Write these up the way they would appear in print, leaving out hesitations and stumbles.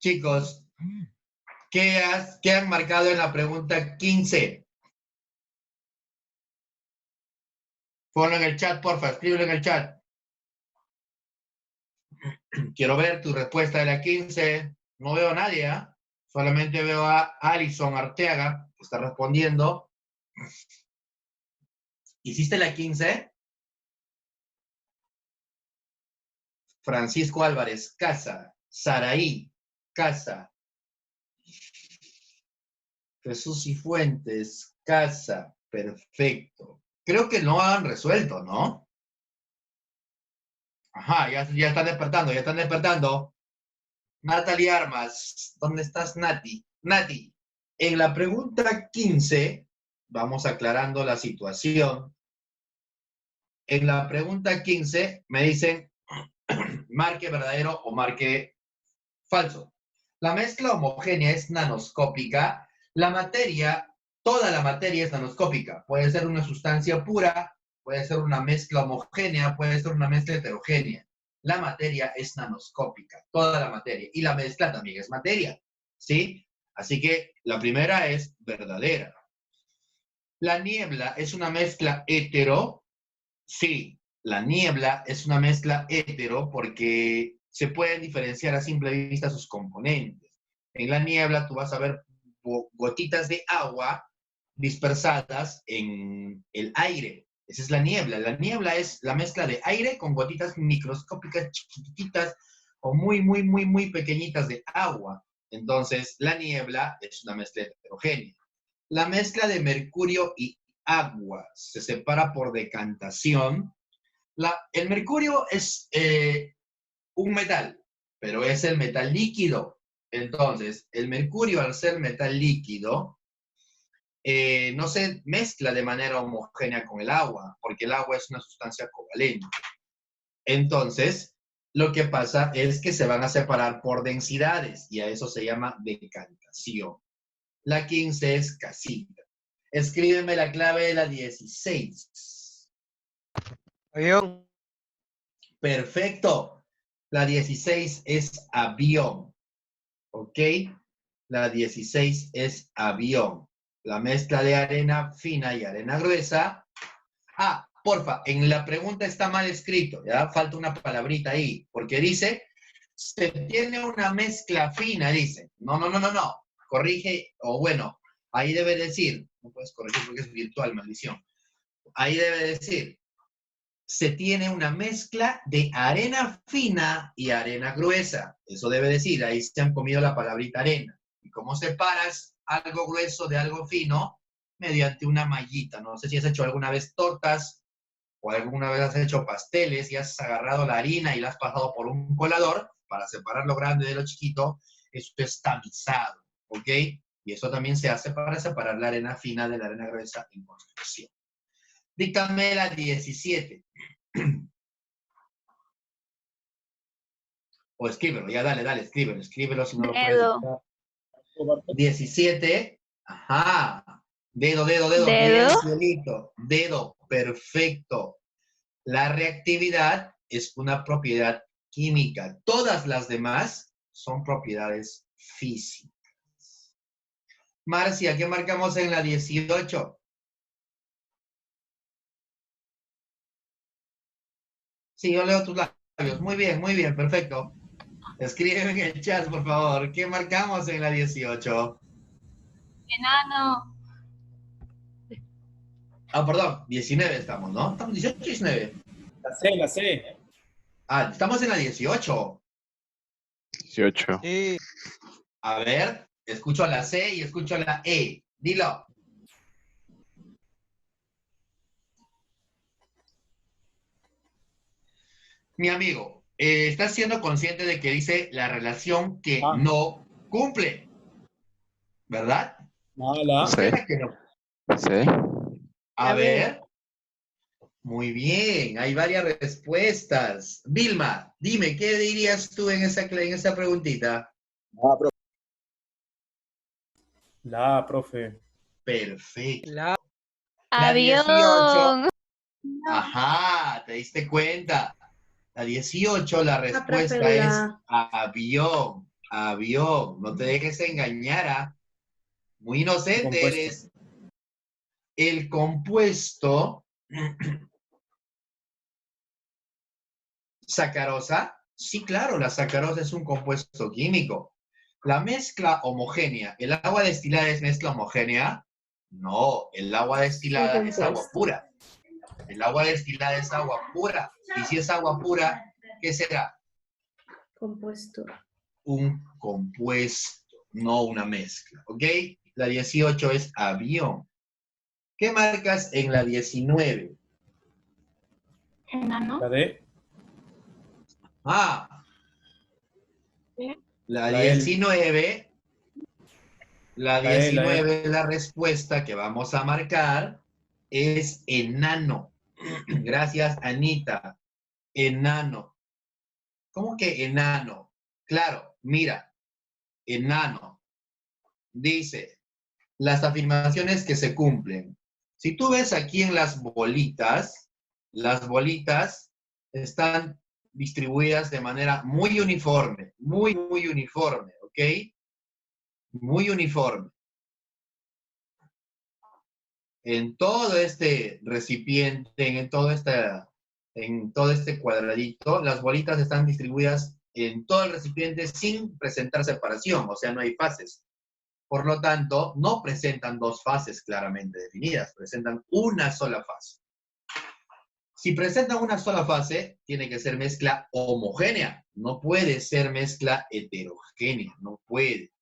Chicos, ¿qué han marcado en la pregunta 15? Ponlo en el chat, porfa, escríbelo en el chat. Quiero ver tu respuesta de la 15. No veo a nadie, ¿eh? Solamente veo a Alison Arteaga, que está respondiendo. ¿Hiciste la 15? Francisco Álvarez, casa. Saraí, casa. Jesús Cifuentes, casa. Perfecto. Creo que no han resuelto, ¿no? Ajá, ya están despertando, ya están despertando. Natalie Armas, ¿dónde estás, Nati? Nati, en la pregunta 15, vamos aclarando la situación. En la pregunta 15 me dicen marque verdadero o marque falso. La mezcla homogénea es nanoscópica. La materia, toda la materia es nanoscópica. Puede ser una sustancia pura, puede ser una mezcla homogénea, puede ser una mezcla heterogénea. La materia es nanoscópica, toda la materia. Y la mezcla también es materia, ¿sí? Así que la primera es verdadera. La niebla es una mezcla hetero. Sí, la niebla es una mezcla hetero porque se pueden diferenciar a simple vista sus componentes. En la niebla tú vas a ver gotitas de agua dispersadas en el aire. Esa es la niebla. La niebla es la mezcla de aire con gotitas microscópicas chiquititas o muy pequeñitas de agua. Entonces, la niebla es una mezcla heterogénea. La mezcla de mercurio y agua se separa por decantación. El mercurio es un metal, pero es el metal líquido. Entonces, el mercurio, al ser metal líquido, no se mezcla de manera homogénea con el agua, porque el agua es una sustancia covalente. Entonces, lo que pasa es que se van a separar por densidades, y a eso se llama decantación. La 15 es casita. Escríbeme la clave de la 16. Avión. Perfecto. La 16 es avión. ¿Ok? La 16 es avión. La mezcla de arena fina y arena gruesa. Ah, porfa, en la pregunta está mal escrito, ¿ya? Falta una palabrita ahí, porque dice, se tiene una mezcla fina, dice. No. Corrige, o bueno, ahí debe decir, no puedes corregir porque es virtual, maldición. Ahí debe decir, se tiene una mezcla de arena fina y arena gruesa. Eso debe decir, ahí se han comido la palabrita arena. ¿Y cómo separas algo grueso de algo fino? Mediante una mallita. No sé si has hecho alguna vez tortas o alguna vez has hecho pasteles y has agarrado la harina y la has pasado por un colador para separar lo grande de lo chiquito. Eso es tamizado, ¿ok? Y eso también se hace para separar la arena fina de la arena gruesa en construcción. Díctame la 17. O escríbelo, ya dale, escríbelo si no lo puedes dictar. 17, ajá. Dedo, bien, cielito. Dedo, perfecto. La reactividad es una propiedad química. Todas las demás son propiedades físicas. Marcia, ¿qué marcamos en la 18? Sí, yo leo tus labios. Muy bien, perfecto. Escríbeme en el chat, por favor. ¿Qué marcamos en la 18? Enano. Ah, perdón, 19 estamos, ¿no? Estamos 18 y 19. La C. Ah, estamos en la 18. 18. Sí. A ver, escucho la C y escucho la E. Dilo. Mi amigo, ¿estás siendo consciente de que dice la relación que no cumple? ¿Verdad? Mala. Sí. Que no. Sí. A ver. Muy bien, hay varias respuestas. Vilma, dime, ¿qué dirías tú en esa preguntita? La, profe. Perfecto. La La Avión. 18. Ajá, ¿te diste cuenta? La 18, la respuesta es avión. Avión. No te dejes engañar, ¿ah? Muy inocente Compuesto. eres. El compuesto sacarosa. Sí, claro, la sacarosa es un compuesto químico. La mezcla homogénea. ¿El agua destilada es mezcla homogénea? No, el agua destilada es agua pura. El agua destilada es agua pura. Y si es agua pura, ¿qué será? Compuesto. Un compuesto, no una mezcla. ¿Ok? La 18 es avión. ¿Qué marcas en la 19? Enano. La D. Ah, ¿Sí? la La L. 19. La La E, la E. 19, la respuesta que vamos a marcar es enano. Gracias, Anita. Enano. ¿Cómo que enano? Claro, mira, enano. Dice, las afirmaciones que se cumplen. Si tú ves aquí en las bolitas están distribuidas de manera muy uniforme, muy uniforme, ¿ok? Muy uniforme. En todo este recipiente, en todo este cuadradito, las bolitas están distribuidas en todo el recipiente sin presentar separación, o sea, no hay fases. Por lo tanto, no presentan dos fases claramente definidas, presentan una sola fase. Si presentan una sola fase, tiene que ser mezcla homogénea, no puede ser mezcla heterogénea, no puede.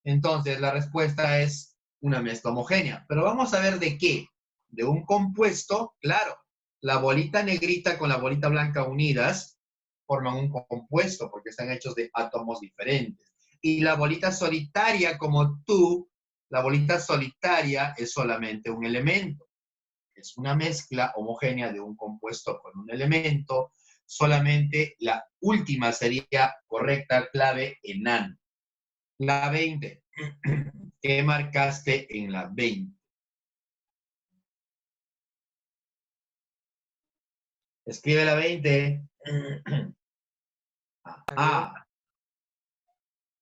Entonces, la respuesta es una mezcla homogénea. Pero vamos a ver de qué. De un compuesto, claro. La bolita negrita con la bolita blanca unidas forman un compuesto porque están hechos de átomos diferentes. Y la bolita solitaria como tú, la bolita solitaria es solamente un elemento. Es una mezcla homogénea de un compuesto con un elemento. Solamente la última sería correcta, clave, enano. La 20. ¿Qué marcaste en la 20? Escribe la 20. Ajá.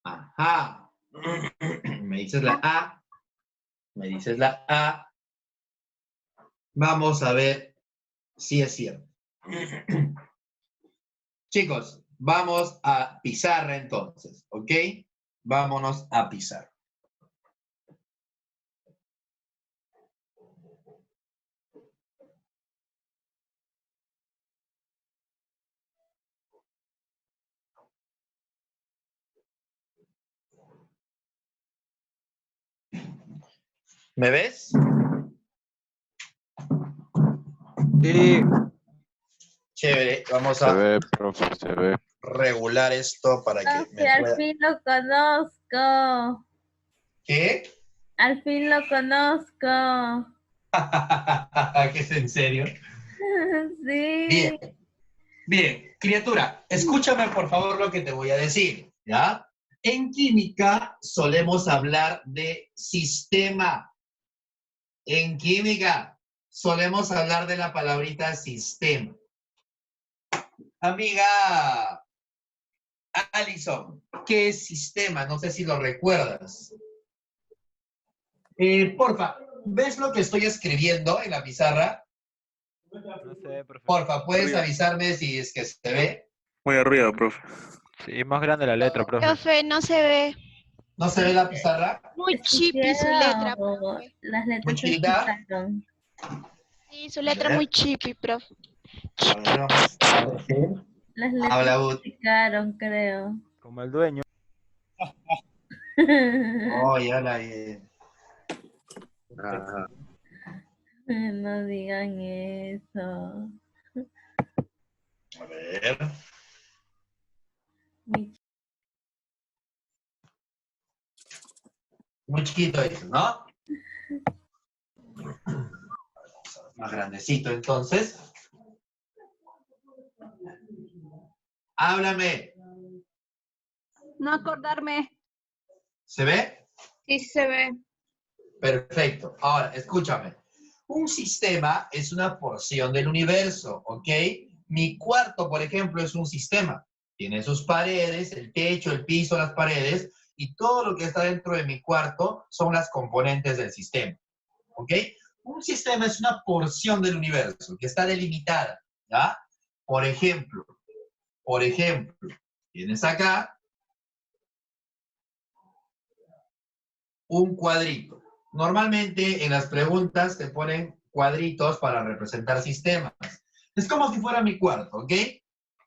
Ajá. Me dices la A. Me dices la A. Vamos a ver si es cierto. Chicos, vamos a pizarra entonces, ¿ok? Vámonos a pizarra. ¿Me ves? Sí, Chévere, vamos Se a ve, profe, se ve. regular esto para que me Profe, al pueda... fin lo conozco. ¿Qué? Al fin lo conozco. ¿Qué es en serio? Sí. Bien, bien, criatura, escúchame por favor lo que te voy a decir, ¿ya? En química solemos hablar de sistema. En química solemos hablar de la palabrita sistema. Amiga Alison, ¿qué es sistema? No sé si lo recuerdas. Porfa, ¿ves lo que estoy escribiendo en la pizarra? no sé, profe. Porfa, ¿puedes Arriba. avisarme si es que se ve? Muy arriba, profe. Sí, más grande la letra, profe. Profe, no se ve. ¿No se ve la pizarra? Muy Es que chippy su letra, quiero- profe. Las letras ¿Muy se chiquita? quitaron. Sí, su letra muy chippy, profe. A ver, vamos a ver. Las letras Habla, se Ut. quitaron, creo. Como el dueño. Oh, ya la... No digan eso. A ver. Mi- Muy chiquito dices, ¿no? Más grandecito, entonces. Háblame. No acordarme. ¿Se ve? Sí se ve. Perfecto. Ahora, escúchame. Un sistema es una porción del universo, ¿ok? Mi cuarto, por ejemplo, es un sistema. Tiene sus paredes, el techo, el piso, las paredes, y todo lo que está dentro de mi cuarto son las componentes del sistema. ¿Ok? Un sistema es una porción del universo que está delimitada, ¿ya? Por ejemplo, tienes acá un cuadrito. Normalmente en las preguntas te ponen cuadritos para representar sistemas. Es como si fuera mi cuarto, ¿ok?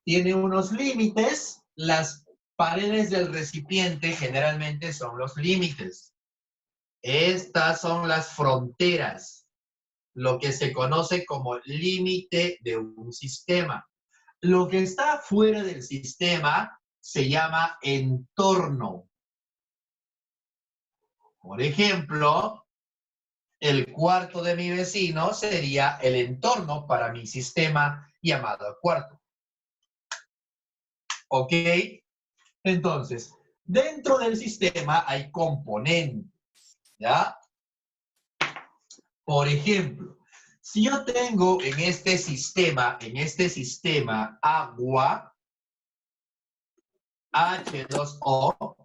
Tiene unos límites. Las paredes del recipiente generalmente son los límites. Estas son las fronteras, lo que se conoce como límite de un sistema. Lo que está fuera del sistema se llama entorno. Por ejemplo, el cuarto de mi vecino sería el entorno para mi sistema llamado cuarto. ¿Ok? Entonces, dentro del sistema hay componentes, ¿ya? Por ejemplo, si yo tengo en este sistema agua, H2O,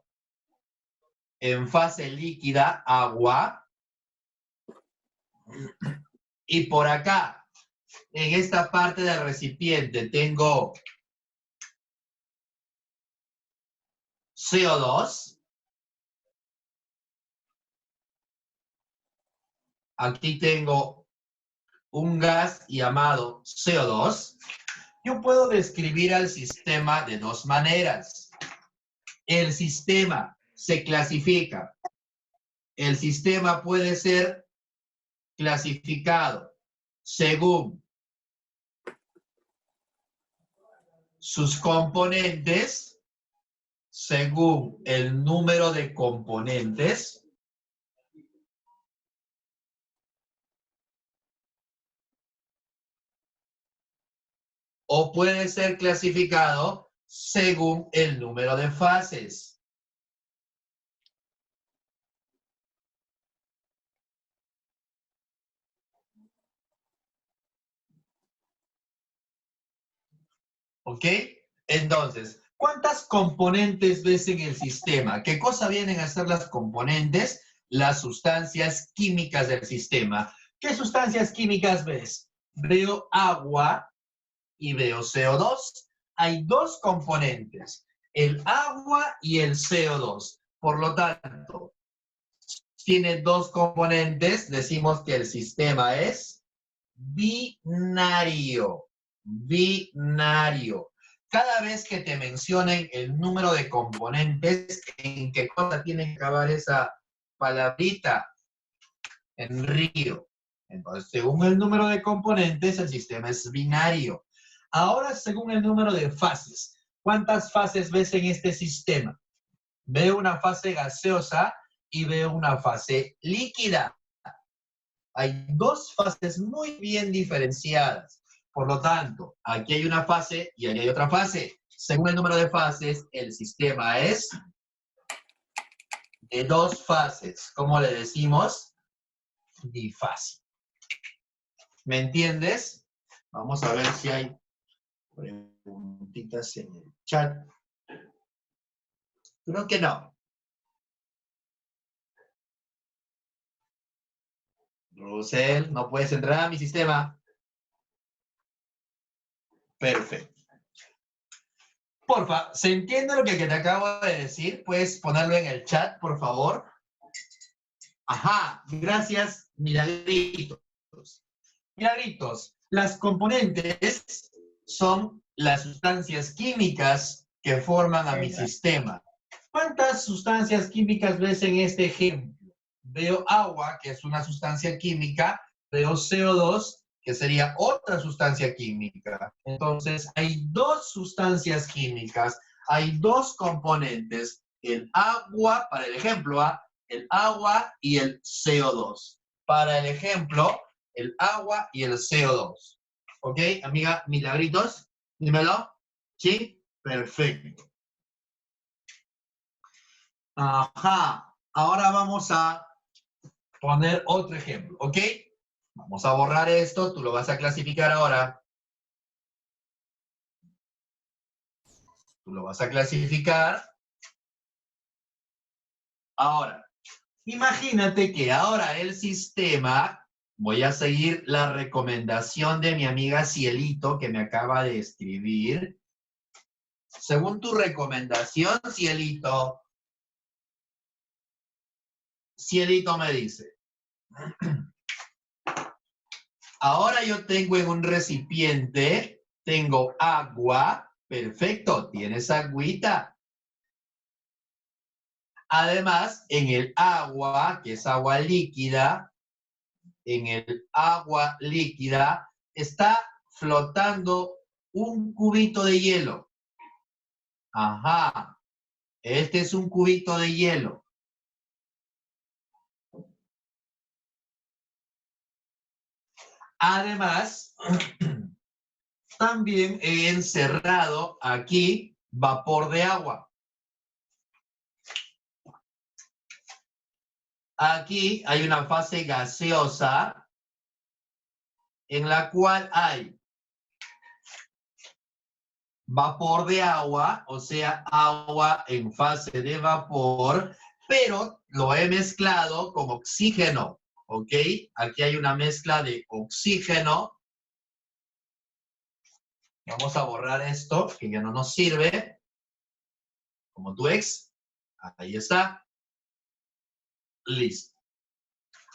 en fase líquida, agua, y por acá, en esta parte del recipiente, tengo CO2. Aquí tengo un gas llamado CO2. Yo puedo describir al sistema de dos maneras. El sistema se clasifica. El sistema puede ser clasificado según sus componentes, según el número de componentes, o puede ser clasificado según el número de fases. ¿Ok? Entonces, ¿cuántas componentes ves en el sistema? ¿Qué cosa vienen a ser las componentes? Las sustancias químicas del sistema. ¿Qué sustancias químicas ves? Veo agua y veo CO2. Hay dos componentes, el agua y el CO2. Por lo tanto, tiene dos componentes, decimos que el sistema es binario. Binario. Cada vez que te mencionen el número de componentes, ¿en qué cosa tiene que acabar esa palabrita? En río. Entonces, según el número de componentes, el sistema es binario. Ahora, según el número de fases. ¿Cuántas fases ves en este sistema? Veo una fase gaseosa y veo una fase líquida. Hay dos fases muy bien diferenciadas. Por lo tanto, aquí hay una fase y aquí hay otra fase. Según el número de fases, el sistema es de dos fases. ¿Cómo le decimos? Bifásico. ¿Me entiendes? Vamos a ver si hay preguntitas en el chat. Creo que no. Rusel, no puedes entrar a mi sistema. Perfecto. Porfa, ¿se entiende lo que te acabo de decir? ¿Puedes ponerlo en el chat, por favor? Ajá, gracias, Milagritos. Milagritos, las componentes son las sustancias químicas que forman a mi sistema. ¿Cuántas sustancias químicas ves en este ejemplo? Veo agua, que es una sustancia química, veo CO2, que sería otra sustancia química. Entonces, hay dos sustancias químicas, hay dos componentes, el agua, para el ejemplo, el agua y el CO2. Para el ejemplo, el agua y el CO2. ¿Ok, amiga Milagritos? Dímelo. ¿Sí? Perfecto. Ajá. Ahora vamos a poner otro ejemplo, ¿ok? Vamos a borrar esto, tú lo vas a clasificar ahora. Tú lo vas a clasificar. Ahora, imagínate que ahora el sistema, voy a seguir la recomendación de mi amiga Cielito que me acaba de escribir. Según tu recomendación, Cielito me dice, ahora yo tengo en un recipiente, tengo agua, perfecto, tienes agüita. Además, en el agua, que es agua líquida, en el agua líquida está flotando un cubito de hielo. Ajá, este es un cubito de hielo. Además, también he encerrado aquí vapor de agua. Aquí hay una fase gaseosa en la cual hay vapor de agua, o sea, agua en fase de vapor, pero lo he mezclado con oxígeno, ¿ok? Aquí hay una mezcla de oxígeno. Vamos a borrar esto, que ya no nos sirve. Como tu ex. Ahí está. Listo.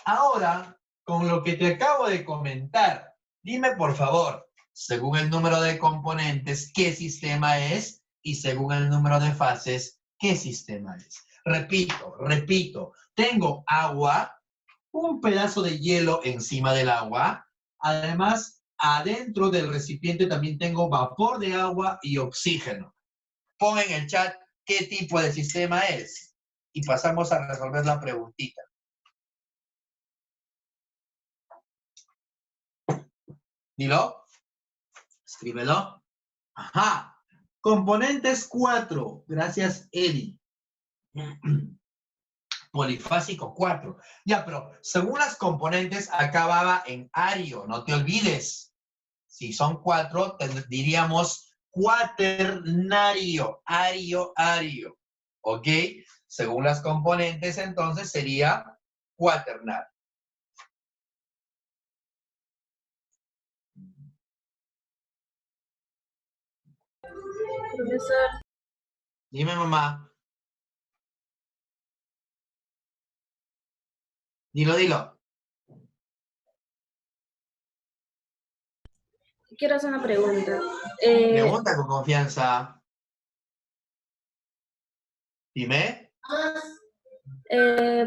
Ahora, con lo que te acabo de comentar, dime por favor, según el número de componentes, ¿qué sistema es? Y según el número de fases, ¿qué sistema es? Repito, tengo agua, un pedazo de hielo encima del agua, además, adentro del recipiente también tengo vapor de agua y oxígeno. Pon en el chat qué tipo de sistema es y pasamos a resolver la preguntita. Dilo. Escríbelo. Ajá. Componentes 4. Gracias, Eddie. Polifásico 4. Ya, pero según las componentes acababa en ario. No te olvides. Si son 4, diríamos cuaternario. Ario. ¿Ok? Según las componentes, entonces sería cuaternario. Profesor, Dime, mamá. Dilo. Quiero hacer una pregunta. Pregunta con confianza. Dime.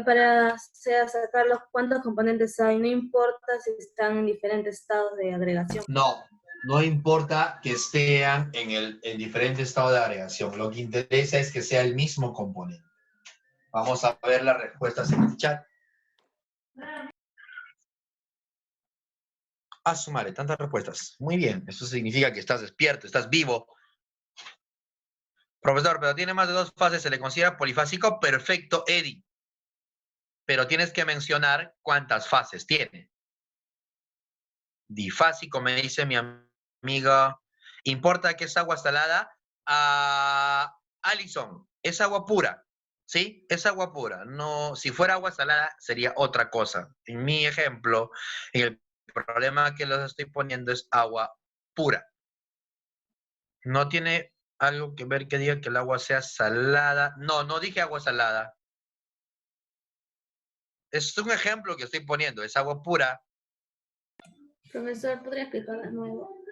Para sacar los cuántos componentes hay, no importa si están en diferentes estados de agregación. No importa que estén en diferente estado de agregación. Lo que interesa es que sea el mismo componente. Vamos a ver las respuestas en el chat. Ah, su madre, tantas respuestas. Muy bien, eso significa que estás despierto, estás vivo. Profesor, pero tiene más de 2 fases, ¿se le considera polifásico? Perfecto, Eddie. Pero tienes que mencionar cuántas fases tiene. Difásico, me dice mi amiga. ¿Importa que es agua salada? Alison, es agua pura. ¿Sí? Es agua pura. No, si fuera agua salada, sería otra cosa. En mi ejemplo, en el problema que los estoy poniendo es agua pura. No tiene algo que ver que diga que el agua sea salada. No dije agua salada. Es un ejemplo que estoy poniendo, es agua pura. Profesor, ¿podría explicar de nuevo?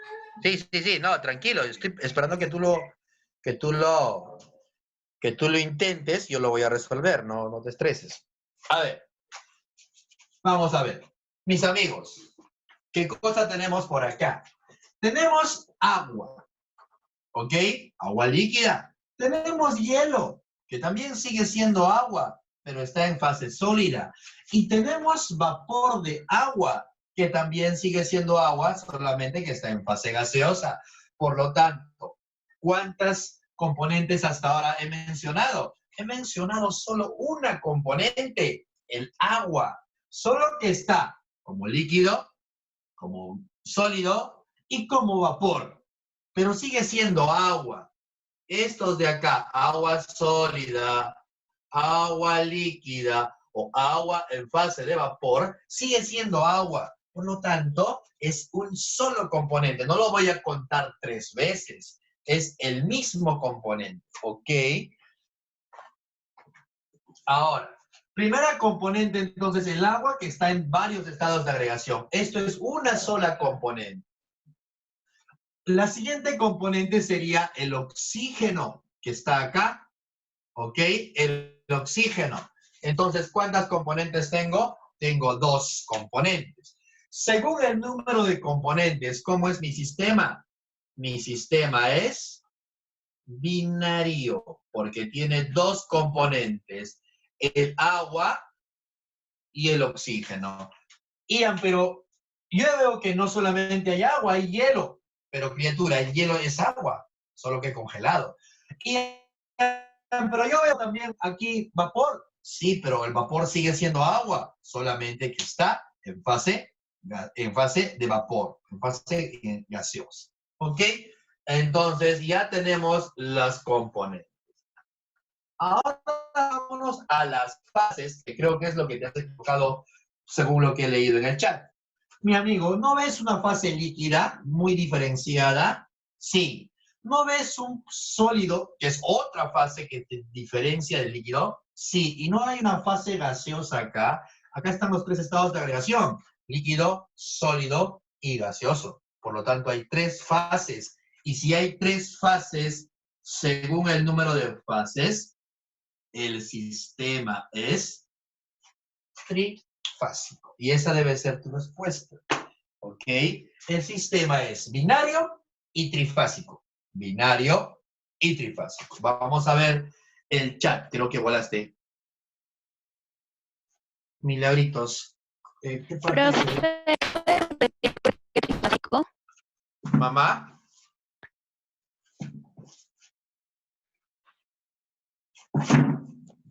Sí, no, tranquilo, estoy esperando que tú lo intentes, yo lo voy a resolver, no te estreses. A ver, vamos a ver. Mis amigos, ¿qué cosa tenemos por acá? Tenemos agua, ¿ok? Agua líquida. Tenemos hielo, que también sigue siendo agua, pero está en fase sólida. Y tenemos vapor de agua, que también sigue siendo agua, solamente que está en fase gaseosa. Por lo tanto, ¿cuántas componentes hasta ahora he mencionado? He mencionado solo una componente, el agua. Solo que está como líquido, como sólido y como vapor. Pero sigue siendo agua. estos de acá, agua sólida, agua líquida o agua en fase de vapor, sigue siendo agua. Por lo tanto, es un solo componente. No lo voy a contar 3 veces. Es el mismo componente, ¿ok? Ahora, primera componente, entonces, el agua que está en varios estados de agregación. Esto es una sola componente. La siguiente componente sería el oxígeno, que está acá, ¿ok? El oxígeno. Entonces, ¿cuántas componentes tengo? Tengo 2 componentes. Según el número de componentes, ¿cómo es mi sistema? Mi sistema es binario, porque tiene 2 componentes, el agua y el oxígeno. Ian, pero yo veo que no solamente hay agua, hay hielo. Pero criatura, el hielo es agua, solo que congelado. Ian, pero yo veo también aquí vapor. Sí, pero el vapor sigue siendo agua, solamente que está en fase de vapor, en fase gaseosa. ¿Ok? Entonces ya tenemos las componentes. Ahora vámonos a las fases, que creo que es lo que te has equivocado según lo que he leído en el chat. Mi amigo, ¿no ves una fase líquida muy diferenciada? Sí. ¿No ves un sólido, que es otra fase que te diferencia del líquido? Sí. ¿Y no hay una fase gaseosa acá? Acá están los 3 estados de agregación. Líquido, sólido y gaseoso. Por lo tanto, hay 3 fases. Y si hay 3 fases, según el número de fases, el sistema es trifásico. Y esa debe ser tu respuesta. ¿Ok? El sistema es binario y trifásico. Binario y trifásico. Vamos a ver el chat. Creo que volaste. Milagritos. ¿Qué parte es? Profe, ¿puede repetir por qué trifásico? Mamá.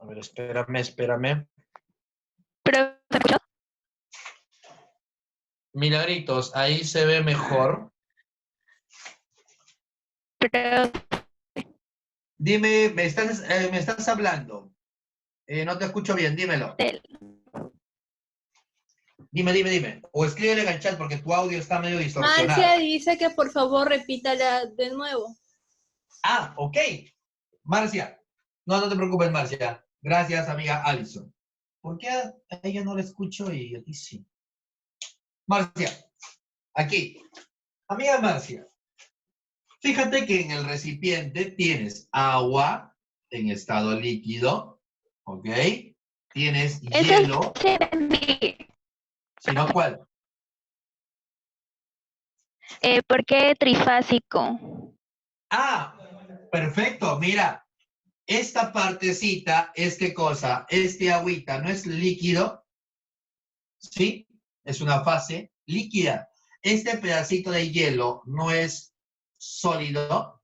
A ver, espérame. Profe, ¿me escuchó? Milagritos, ahí se ve mejor. Profe, Dime, me estás hablando. No te escucho bien, dímelo. Dime. O escríbele en el chat porque tu audio está medio distorsionado. Marcia dice que por favor repítala de nuevo. Ah, ok. Marcia. No te preocupes, Marcia. Gracias, amiga Alison. ¿Por qué a ella no la escucho y a ti sí? Marcia, aquí. Amiga Marcia, fíjate que en el recipiente tienes agua en estado líquido, ¿ok? Tienes hielo. sí entendí. ¿Si no, cuál? ¿Por qué trifásico? Ah, perfecto. Mira, esta partecita es ¿qué cosa? Este agüita no es líquido, ¿sí? Es una fase líquida. Este pedacito de hielo no es sólido,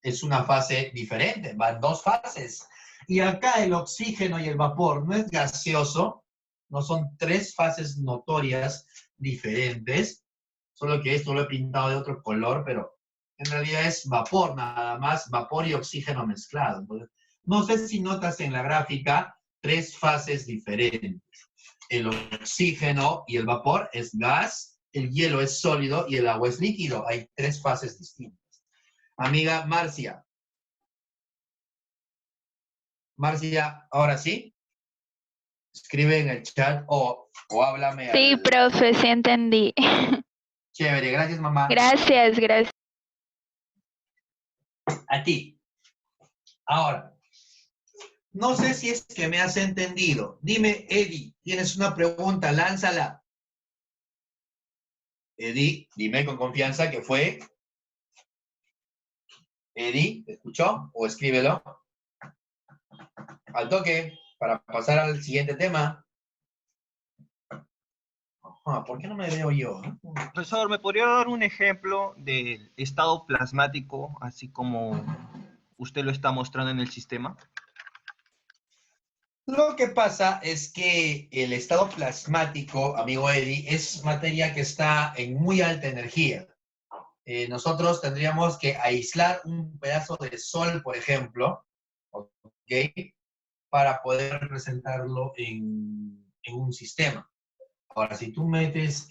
es una fase diferente, van 2 fases. Y acá el oxígeno y el vapor no es gaseoso, no son 3 fases notorias diferentes, solo que esto lo he pintado de otro color, pero en realidad es vapor nada más, vapor y oxígeno mezclado. Entonces, no sé si notas en la gráfica 3 fases diferentes. El oxígeno y el vapor es gas, el hielo es sólido y el agua es líquido. Hay 3 fases distintas. Amiga Marcia. Marcia, ¿ahora sí? Escribe en el chat o háblame. Sí, profe, sí entendí. Chévere, gracias, mamá. Gracias. A ti. Ahora, no sé si es que me has entendido. Dime, Eddie, tienes una pregunta, lánzala. Eddie, dime con confianza que fue. Eddie, ¿te escuchó? O escríbelo. Al toque, para pasar al siguiente tema. Ajá, ¿por qué no me veo yo? Profesor, ¿me podría dar un ejemplo del estado plasmático, así como usted lo está mostrando en el sistema? Lo que pasa es que el estado plasmático, amigo Eddie, es materia que está en muy alta energía. nosotros tendríamos que aislar un pedazo de sol, por ejemplo, ¿ok? Para poder representarlo en un sistema. Ahora, si tú metes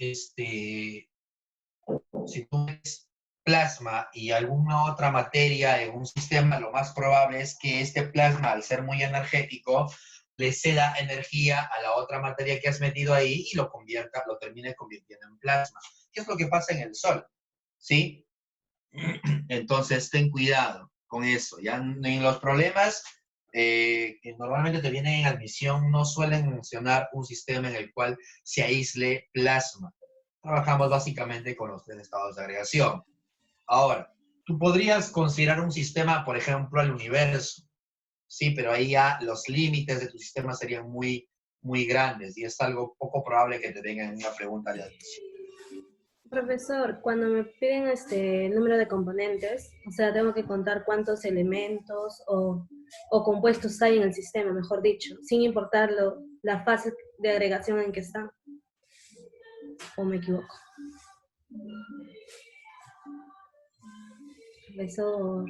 plasma y alguna otra materia en un sistema, lo más probable es que este plasma, al ser muy energético, le ceda energía a la otra materia que has metido ahí y lo termine convirtiendo en plasma. ¿Qué es lo que pasa en el Sol? ¿Sí? Entonces, ten cuidado con eso. Ya en los problemas que normalmente te vienen en admisión no suelen mencionar un sistema en el cual se aísle plasma. Trabajamos básicamente con los tres estados de agregación. Ahora, tú podrías considerar un sistema, por ejemplo, el universo, sí, pero ahí ya los límites de tu sistema serían muy, muy grandes y es algo poco probable que te tengan una pregunta de admisión. Profesor, cuando me piden el número de componentes, o sea, tengo que contar cuántos elementos o compuestos hay en el sistema, mejor dicho, sin importar la fase de agregación en que están. ¿O me equivoco? Profesor.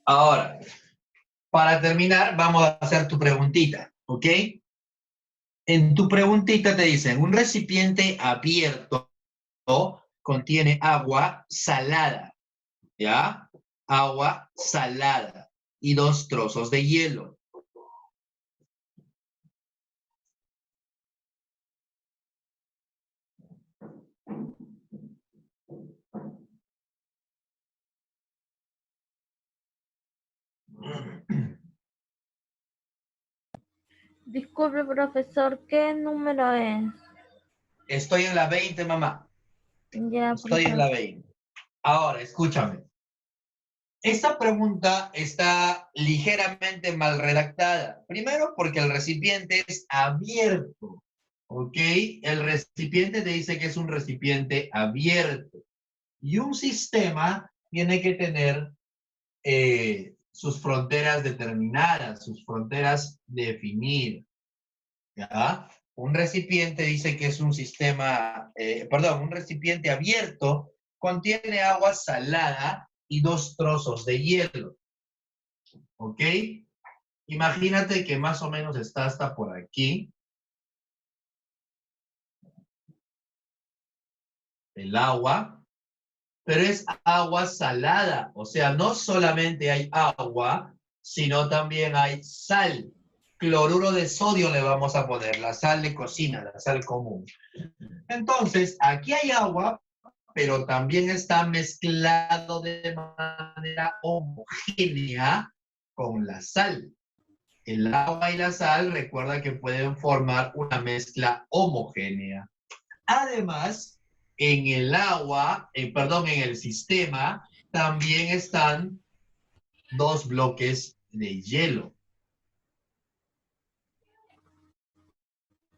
Ahora, para terminar, vamos a hacer tu preguntita, ¿ok? En tu preguntita te dicen, un recipiente abierto contiene agua salada, ¿ya? Agua salada y 2 trozos de hielo. Disculpe, profesor, ¿qué número es? Estoy en la 20, mamá. Ya, Estoy en la 20. Ahora, escúchame. Esta pregunta está ligeramente mal redactada. Primero, porque el recipiente es abierto, ¿ok? El recipiente te dice que es un recipiente abierto. Y un sistema tiene que tener sus fronteras determinadas, sus fronteras definidas, ¿ya? Un recipiente dice que es un sistema, un recipiente abierto contiene agua salada y 2 trozos de hielo, ¿ok? Imagínate que más o menos está hasta por aquí. El agua, pero es agua salada, o sea, no solamente hay agua, sino también hay sal. Cloruro de sodio le vamos a poner, la sal de cocina, la sal común. Entonces, aquí hay agua, pero también está mezclado de manera homogénea con la sal. El agua y la sal, recuerda que pueden formar una mezcla homogénea. Además, en el agua, en el sistema, también están 2 bloques de hielo.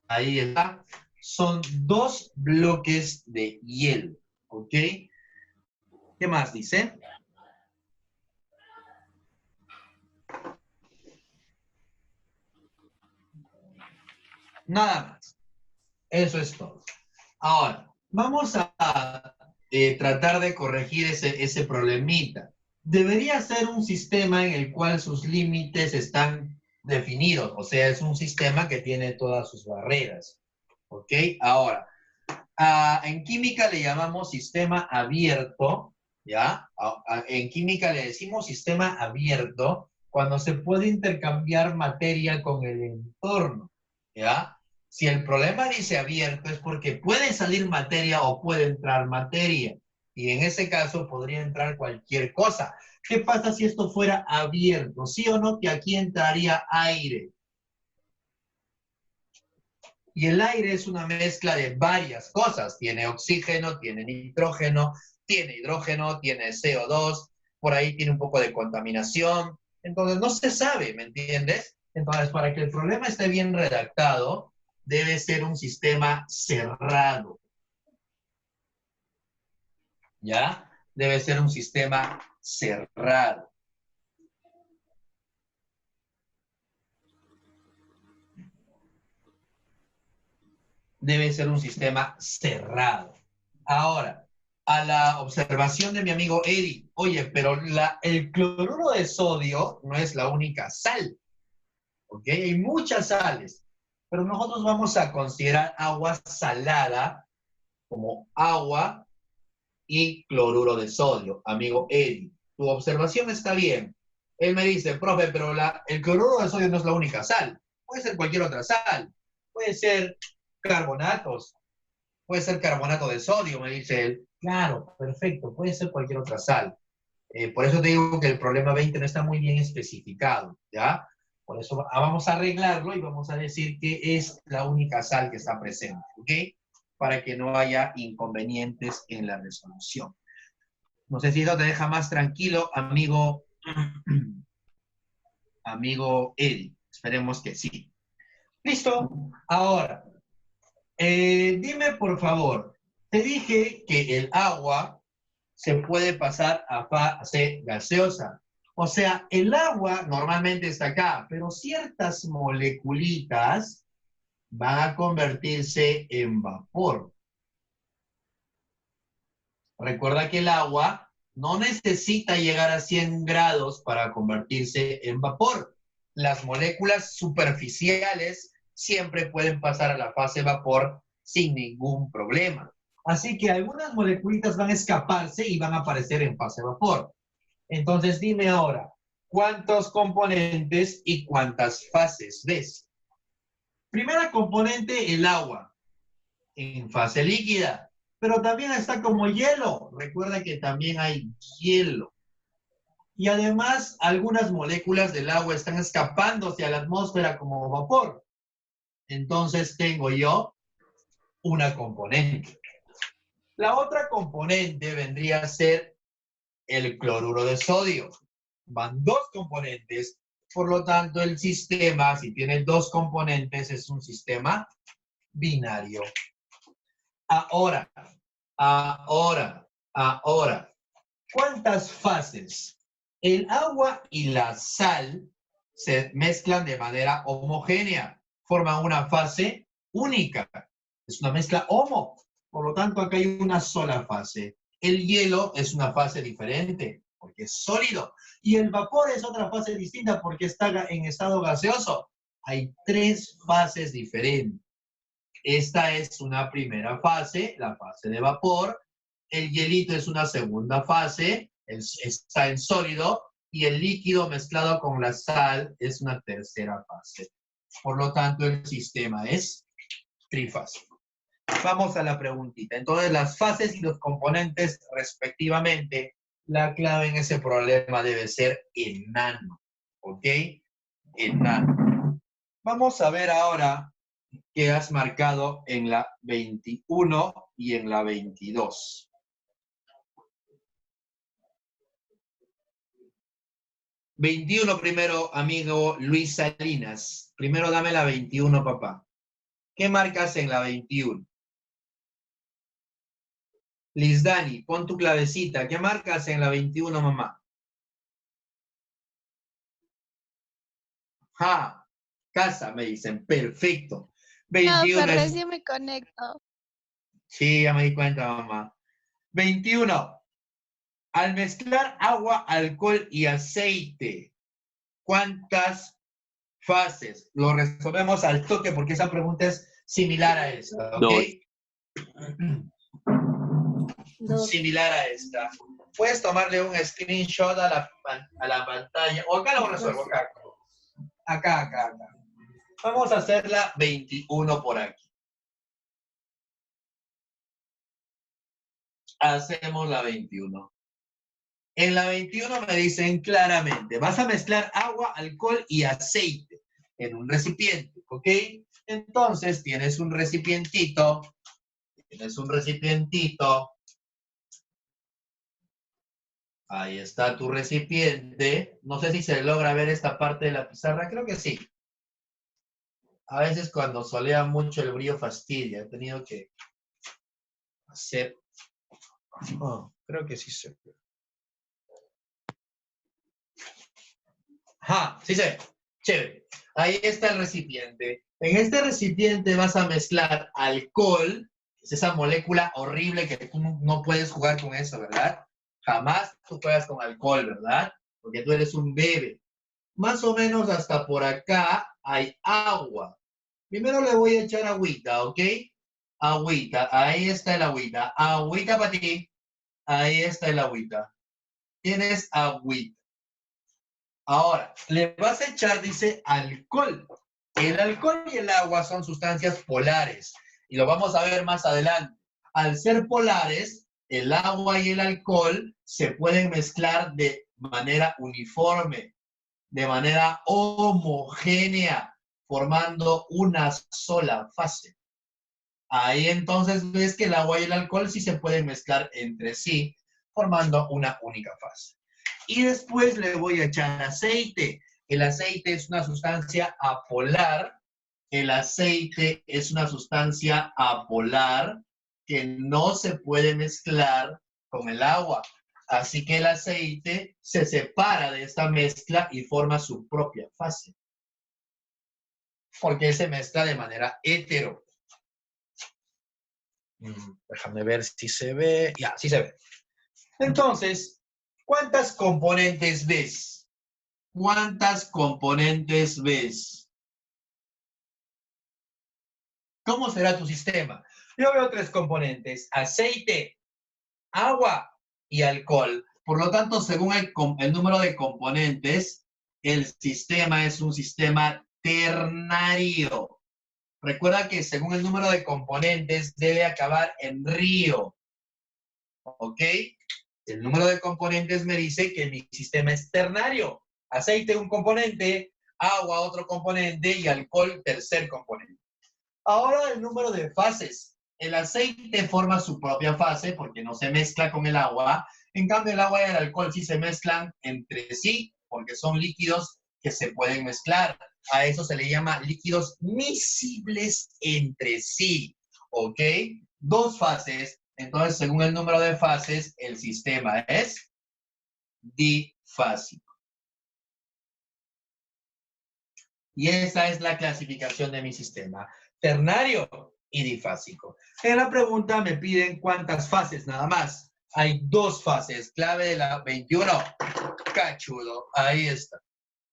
Ahí está. Son 2 bloques de hielo. ¿Ok? ¿Qué más dice? Nada más. Eso es todo. Ahora, vamos a tratar de corregir ese problemita. Debería ser un sistema en el cual sus límites están definidos. O sea, es un sistema que tiene todas sus barreras. ¿Ok? Ahora, en química le llamamos sistema abierto, ¿ya? En química le decimos sistema abierto cuando se puede intercambiar materia con el entorno, ¿ya? Si el problema dice abierto es porque puede salir materia o puede entrar materia. Y en ese caso podría entrar cualquier cosa. ¿Qué pasa si esto fuera abierto? ¿Sí o no que aquí entraría aire? Y el aire es una mezcla de varias cosas. Tiene oxígeno, tiene nitrógeno, tiene hidrógeno, tiene CO2, por ahí tiene un poco de contaminación. Entonces no se sabe, ¿me entiendes? Entonces, para que el problema esté bien redactado, debe ser un sistema cerrado. ¿Ya? Debe ser un sistema cerrado. Debe ser un sistema cerrado. Ahora, a la observación de mi amigo Eddie, oye, pero el cloruro de sodio no es la única sal, ¿ok? Hay muchas sales, pero nosotros vamos a considerar agua salada como agua y cloruro de sodio, amigo Eddie. Tu observación está bien. Él me dice, profe, pero el cloruro de sodio no es la única sal. Puede ser cualquier otra sal. Puede ser carbonatos. Puede ser carbonato de sodio, me dice él. Claro, perfecto. Puede ser cualquier otra sal. Por eso te digo que el problema 20 no está muy bien especificado, ¿ya? Por eso vamos a arreglarlo y vamos a decir que es la única sal que está presente, ¿ok? Para que no haya inconvenientes en la resolución. No sé si eso te deja más tranquilo, amigo Eddie. Esperemos que sí. ¿Listo? Ahora, dime por favor, te dije que el agua se puede pasar a fase gaseosa. O sea, el agua normalmente está acá, pero ciertas moleculitas van a convertirse en vapor. Recuerda que el agua no necesita llegar a 100 grados para convertirse en vapor. Las moléculas superficiales siempre pueden pasar a la fase vapor sin ningún problema. Así que algunas moleculitas van a escaparse y van a aparecer en fase vapor. Entonces dime ahora, ¿cuántos componentes y cuántas fases ves? Primera componente, el agua, en fase líquida, pero también está como hielo. Recuerda que también hay hielo. Y además, algunas moléculas del agua están escapándose a la atmósfera como vapor. Entonces tengo yo una componente. La otra componente vendría a ser el cloruro de sodio. Van dos componentes, por lo tanto el sistema, si tiene dos componentes, es un sistema binario. Ahora, ¿cuántas fases? El agua y la sal se mezclan de manera homogénea, forman una fase única. Es una mezcla homo, por lo tanto acá hay una sola fase. El hielo es una fase diferente, porque es sólido. Y el vapor es otra fase distinta, porque está en estado gaseoso. Hay tres fases diferentes. Esta es una primera fase, la fase de vapor. El hielito es una segunda fase, está en sólido. Y el líquido mezclado con la sal es una tercera fase. Por lo tanto, el sistema es trifásico. Vamos a la preguntita. Entonces, las fases y los componentes respectivamente, la clave en ese problema debe ser enano. ¿Ok? Enano. Vamos a ver ahora qué has marcado en la 21 y en la 22. ...21 primero, amigo Luis Salinas. Primero dame la 21, papá. ¿Qué marcas en la 21? Liz Dani, pon tu clavecita. ¿Qué marcas en la 21, mamá? Ja, casa, me dicen. Perfecto. 21 no, pero es... recién me conecto. Sí, ya me di cuenta, mamá. 21. Al mezclar agua, alcohol y aceite, ¿cuántas fases? Lo resolvemos al toque porque esa pregunta es similar a esta, ¿ok? Dos. Similar a esta. Puedes tomarle un screenshot a la pantalla. O acá lo resuelvo, acá. Acá. Vamos a hacer la 21 por aquí. Hacemos la 21. En la 21 me dicen claramente, vas a mezclar agua, alcohol y aceite. en un recipiente, ¿ok? Entonces tienes un recipientito. Ahí está tu recipiente. No sé si se logra ver esta parte de la pizarra. Creo que sí. A veces cuando solea mucho el brillo fastidia. He tenido que hacer... Oh, creo que sí se ve. Ajá, sí se ve. Chévere. Ahí está el recipiente. En este recipiente vas a mezclar alcohol. Es esa molécula horrible que tú no puedes jugar con eso, ¿verdad? Jamás tú juegas con alcohol, ¿verdad? Porque tú eres un bebé. Más o menos hasta por acá hay agua. Primero le voy a echar agüita, ¿ok? Agüita, ahí está el agüita. Agüita para ti. Ahí está el agüita. Tienes agüita. Ahora, le vas a echar, dice, alcohol. El alcohol y el agua son sustancias polares. Y lo vamos a ver más adelante. Al ser polares, el agua y el alcohol se pueden mezclar de manera uniforme, de manera homogénea, formando una sola fase. Ahí entonces ves que el agua y el alcohol sí se pueden mezclar entre sí, formando una única fase. Y después le voy a echar aceite. El aceite es una sustancia apolar. El aceite es una sustancia apolar que no se puede mezclar con el agua. Así que el aceite se separa de esta mezcla y forma su propia fase. Porque se mezcla de manera hetero. Déjame ver si se ve. Ya, sí se ve. Entonces, ¿cuántas componentes ves? ¿Cuántas componentes ves? ¿Cómo será tu sistema? Yo veo 3 componentes: aceite, agua y alcohol. Por lo tanto, según el número de componentes, el sistema es un sistema ternario. Recuerda que según el número de componentes debe acabar en río. ¿Ok? El número de componentes me dice que mi sistema es ternario. Aceite, un componente, agua, otro componente y alcohol, tercer componente. Ahora el número de fases. El aceite forma su propia fase porque no se mezcla con el agua. En cambio, el agua y el alcohol sí se mezclan entre sí porque son líquidos que se pueden mezclar. A eso se le llama líquidos miscibles entre sí. ¿Ok? 2 fases. Entonces, según el número de fases, el sistema es difásico. Y esa es la clasificación de mi sistema: ternario y difásico. En la pregunta me piden cuántas fases, nada más. Hay 2 fases. Clave de la 21. Cachudo. Ahí está.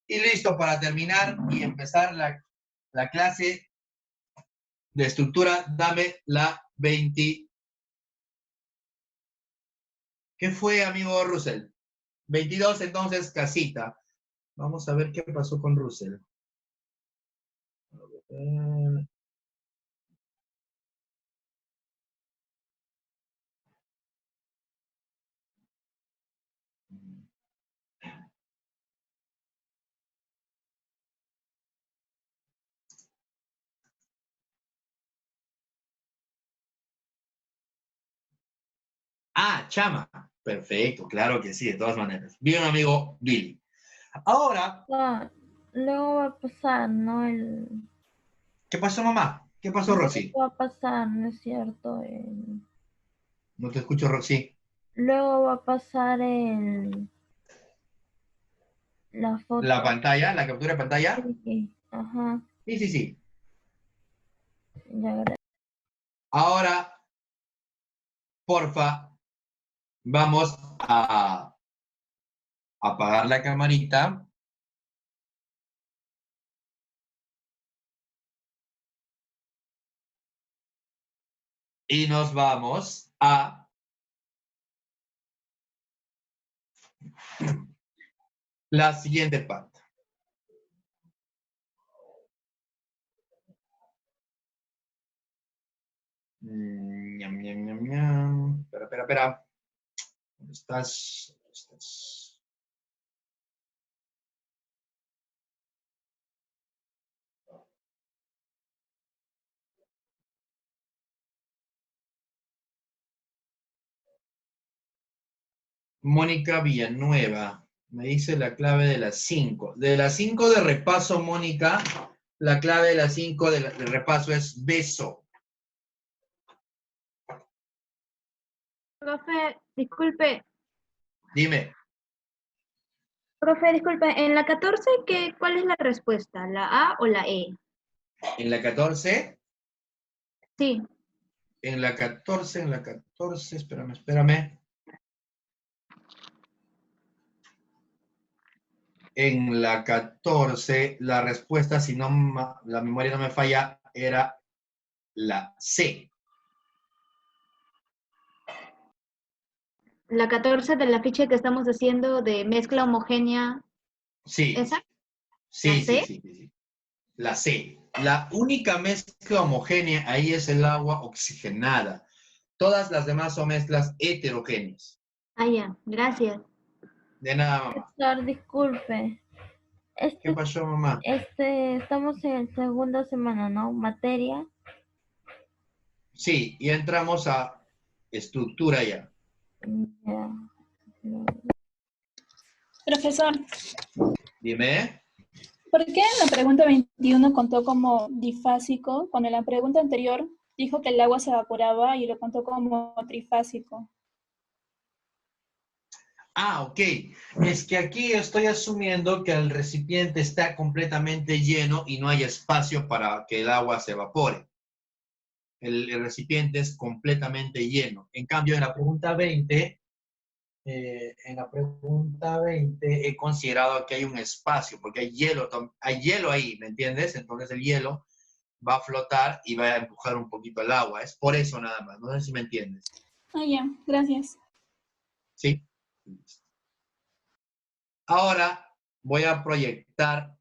Y listo para terminar y empezar la clase de estructura. Dame la 20. ¿Qué fue, amigo Russell? 22, entonces, casita. Vamos a ver qué pasó con Russell. Ah, Chama. Perfecto, claro que sí, de todas maneras. Bien, amigo Billy. Ahora. No, luego va a pasar, ¿no? ¿Qué pasó, mamá? ¿Qué pasó, Roxy? Luego va a pasar, ¿no es cierto? No te escucho, Roxy. Luego va a pasar la foto. ¿La pantalla? ¿La captura de pantalla? Sí, ajá. Sí, sí, sí. Ya, gracias. Ahora, porfa, vamos a apagar la camarita. Y nos vamos a la siguiente parte. Ñam, ñam, ñam, ñam. Espera. ¿Dónde estás? ¿Dónde estás? Mónica Villanueva me dice la clave de las 5. De las 5 de repaso, Mónica, la clave de las 5 de repaso es beso. Profe, disculpe. Dime. Profe, disculpe. En la 14, ¿cuál es la respuesta? ¿La A o la E? En la 14. Sí. En la 14, espérame. En la 14, la respuesta, si no la memoria no me falla, era la C. La 14 de la ficha que estamos haciendo de mezcla homogénea. Sí. ¿Esa? Sí, ¿La C? sí. La C. La única mezcla homogénea ahí es el agua oxigenada. Todas las demás son mezclas heterogéneas. Ah, ya. Gracias. De nada, mamá. Profesor, disculpe. ¿Qué pasó, mamá? Estamos en segunda semana, ¿no? Materia. Sí, y entramos a estructura ya. Ya. Profesor, Dime. ¿por qué en la pregunta 21 contó como difásico, cuando en la pregunta anterior dijo que el agua se evaporaba y lo contó como trifásico? Ah, ok. Es que aquí estoy asumiendo que el recipiente está completamente lleno y no hay espacio para que el agua se evapore. El recipiente es completamente lleno. En cambio, en la pregunta 20, he considerado que hay un espacio, porque hay hielo ahí, ¿me entiendes? Entonces el hielo va a flotar y va a empujar un poquito el agua. Es por eso nada más. No sé si me entiendes. Ah, ya, gracias. ¿Sí? Ahora voy a proyectar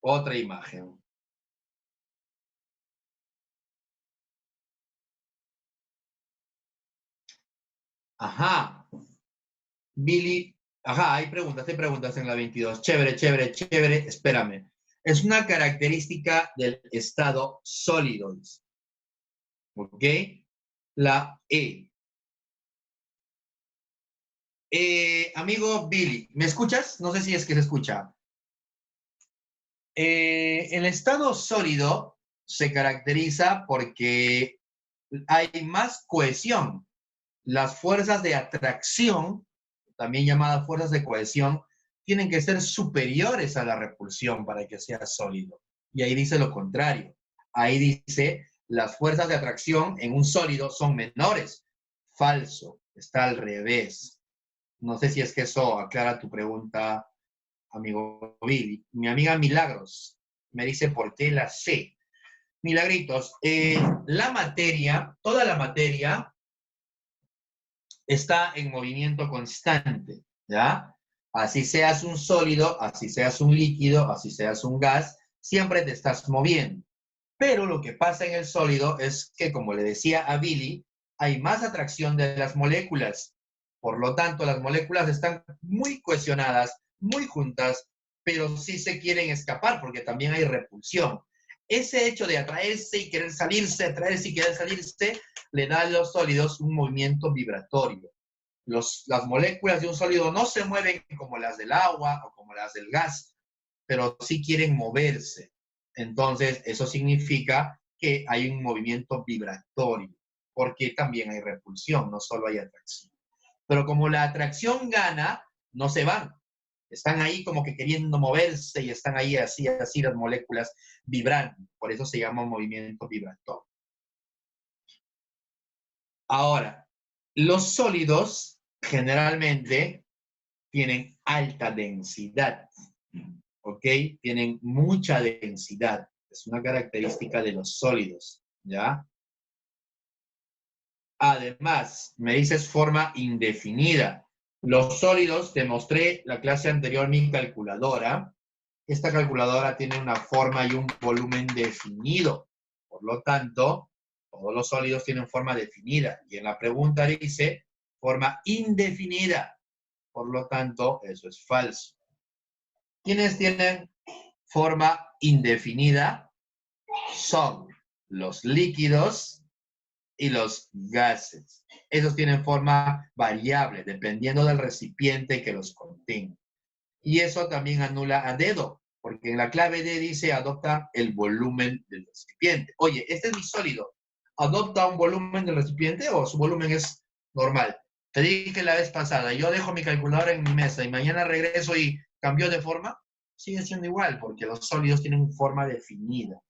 otra imagen. Ajá. Billy, ajá, hay preguntas en la 22. Chévere. Espérame. Es una característica del estado sólido. ¿Ok? La E. Amigo Billy, ¿me escuchas? No sé si es que se escucha. El estado sólido se caracteriza porque hay más cohesión. Las fuerzas de atracción, también llamadas fuerzas de cohesión, tienen que ser superiores a la repulsión para que sea sólido. Y ahí dice lo contrario. Ahí dice, las fuerzas de atracción en un sólido son menores. Falso, está al revés. No sé si es que eso aclara tu pregunta, amigo Billy. Mi amiga Milagros me dice por qué la C. Milagritos, la materia, toda la materia está en movimiento constante, ¿ya? Así seas un sólido, así seas un líquido, así seas un gas, siempre te estás moviendo. Pero lo que pasa en el sólido es que, como le decía a Billy, hay más atracción de las moléculas. Por lo tanto, las moléculas están muy cohesionadas, muy juntas, pero sí se quieren escapar porque también hay repulsión. Ese hecho de atraerse y querer salirse, atraerse y querer salirse, le da a los sólidos un movimiento vibratorio. Las moléculas de un sólido no se mueven como las del agua o como las del gas, pero sí quieren moverse. Entonces, eso significa que hay un movimiento vibratorio, porque también hay repulsión, no solo hay atracción. Pero como la atracción gana, no se van. Están ahí como que queriendo moverse y están ahí así las moléculas vibrando. Por eso se llama movimiento vibratorio. Ahora, los sólidos generalmente tienen alta densidad, ¿ok? Tienen mucha densidad. Es una característica de los sólidos, ¿ya? Además, me dices forma indefinida. Los sólidos, te mostré la clase anterior mi calculadora. Esta calculadora tiene una forma y un volumen definido. Por lo tanto, todos los sólidos tienen forma definida. Y en la pregunta dice forma indefinida. Por lo tanto, eso es falso. ¿Quiénes tienen forma indefinida? Son los líquidos y los gases. Esos tienen forma variable, dependiendo del recipiente que los contenga. Y eso también anula a dedo, porque en la clave D dice adopta el volumen del recipiente. Oye, este es mi sólido. ¿Adopta un volumen del recipiente o su volumen es normal? Te dije la vez pasada, yo dejo mi calculadora en mi mesa y mañana regreso y cambio de forma. Sigue siendo igual, porque los sólidos tienen forma definida.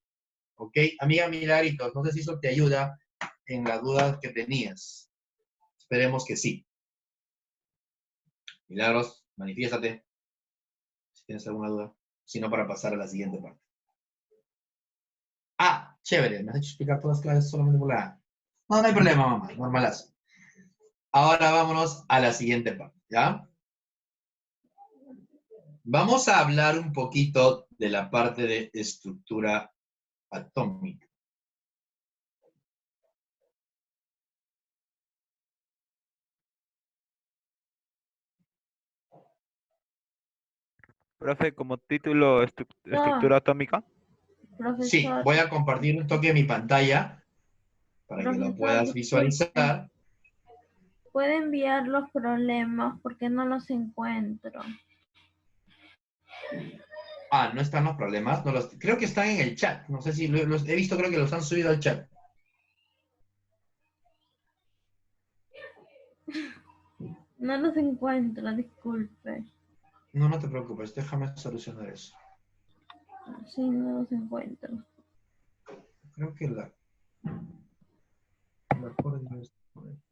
¿Ok? Amiga Milagritos, no sé si eso te ayuda en la duda que tenías. Esperemos que sí. Milagros, manifiéstate si tienes alguna duda. Si no, para pasar a la siguiente parte. Ah, chévere, me has hecho explicar todas las clases solamente por la A. No, no hay problema, mamá, normalazo. Ahora vámonos a la siguiente parte, ¿ya? Vamos a hablar un poquito de la parte de estructura atómica. Profe, como título, estructura atómica. Profesor, Sí, voy a compartir un toque de mi pantalla para que lo profesor, puedas visualizar. ¿puede enviar los problemas porque no los encuentro? Ah, no están los problemas. No los, creo que están en el chat. No sé si los he visto, creo que los han subido al chat. No los encuentro, disculpe. No, no te preocupes, déjame solucionar eso. Sí, no los encuentro. Creo que la orden está por aquí.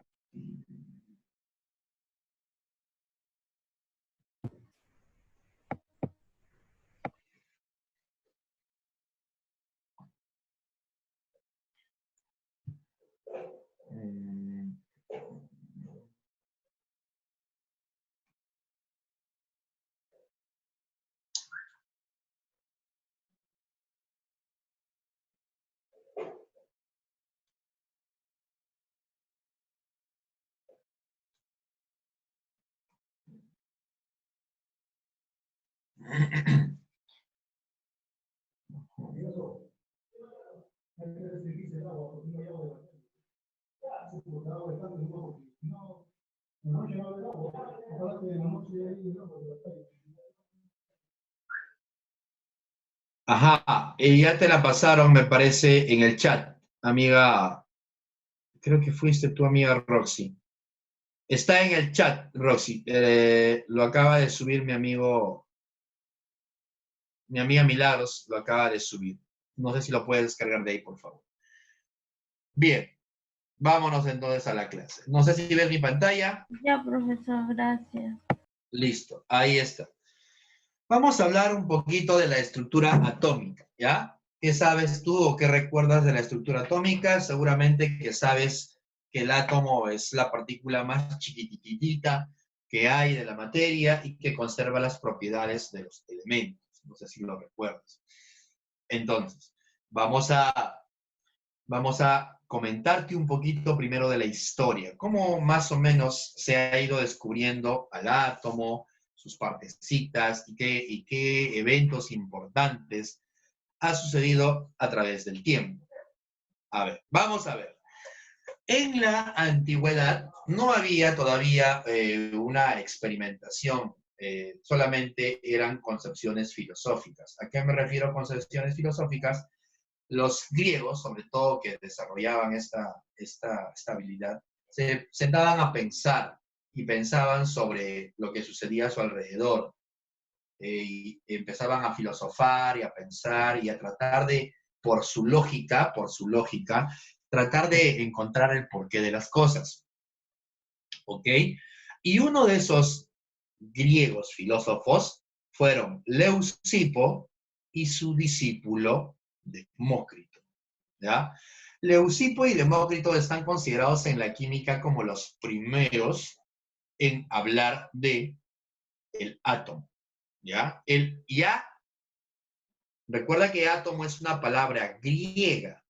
Ajá, y ya te la pasaron, me parece, en el chat, amiga. Creo que fuiste tu amiga Roxy. Está en el chat, Roxy. Lo acaba de subir mi amigo, mi amiga Milagros, lo acaba de subir. No sé si lo puedes descargar de ahí, por favor. Bien, vámonos entonces a la clase. No sé si ves mi pantalla. Ya, profesor, gracias. Listo, ahí está. Vamos a hablar un poquito de la estructura atómica, ¿ya? ¿Qué sabes tú o qué recuerdas de la estructura atómica? Seguramente que sabes que el átomo es la partícula más chiquititita que hay de la materia y que conserva las propiedades de los elementos. No sé si lo recuerdas. Entonces, vamos a comentarte un poquito primero de la historia. Cómo más o menos se ha ido descubriendo al átomo, sus partecitas y qué eventos importantes ha sucedido a través del tiempo. A ver, vamos a ver. En la antigüedad no había todavía una experimentación, solamente eran concepciones filosóficas. ¿A qué me refiero con concepciones filosóficas? Los griegos, sobre todo que desarrollaban esta habilidad, se sentaban a pensar y pensaban sobre lo que sucedía a su alrededor. Y empezaban a filosofar y a pensar y a tratar de, por su lógica, tratar de encontrar el porqué de las cosas. ¿Ok? Y uno de esos griegos filósofos fueron Leucipo y su discípulo Demócrito. ¿Ya? Leucipo y Demócrito están considerados en la química como los primeros en hablar de el átomo. ¿Ya? Recuerda que átomo es una palabra griega.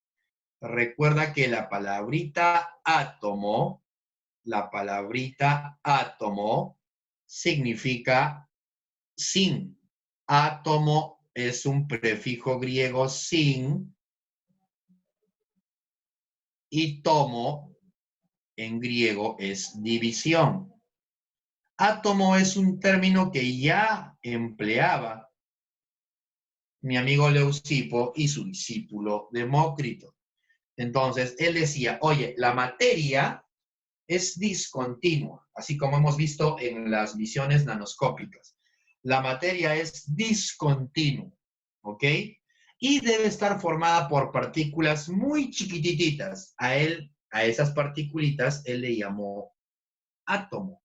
Recuerda que la palabrita átomo significa sin. Átomo es un prefijo griego sin, Y tomo, en griego, es división. Átomo es un término que ya empleaba mi amigo Leucipo y su discípulo Demócrito. Entonces, él decía, oye, la materia es discontinua, así como hemos visto en las visiones nanoscópicas. La materia es discontinua, ¿ok? Y debe estar formada por partículas muy chiquititas. A esas partículitas, él le llamó átomo.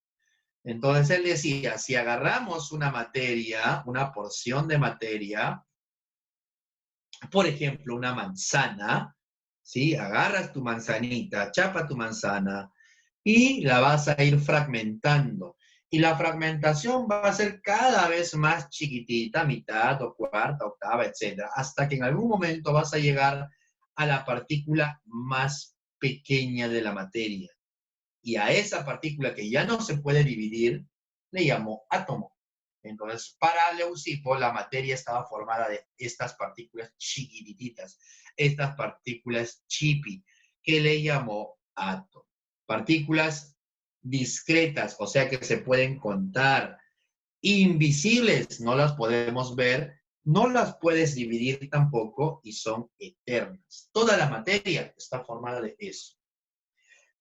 Entonces, él decía, si agarramos una materia, una porción de materia, por ejemplo, una manzana, ¿sí? Agarras tu manzanita, chapa tu manzana y la vas a ir fragmentando. Y la fragmentación va a ser cada vez más chiquitita, mitad o cuarta, octava, etcétera, hasta que en algún momento vas a llegar a la partícula más pequeña de la materia. Y a esa partícula que ya no se puede dividir, le llamó átomo. Entonces, para Leucipo, la materia estaba formada de estas partículas chiquititas, estas partículas chipi, que le llamó átomo. Partículas discretas, o sea que se pueden contar. Invisibles, no las podemos ver, no las puedes dividir tampoco y son eternas. Toda la materia está formada de eso.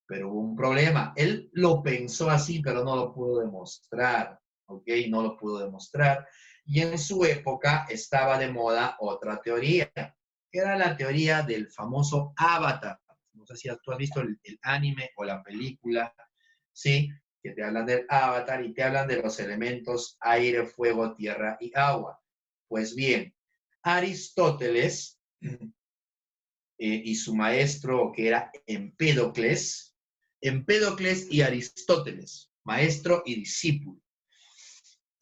Pero hubo un problema. Él lo pensó así, pero no lo pudo demostrar. ¿Ok? No lo pudo demostrar. Y en su época estaba de moda otra teoría, que era la teoría del famoso Avatar. No sé si tú has visto el anime o la película, ¿sí? Que te hablan del Avatar y te hablan de los elementos aire, fuego, tierra y agua. Pues bien, Aristóteles y su maestro, que era Empédocles y Aristóteles, maestro y discípulo,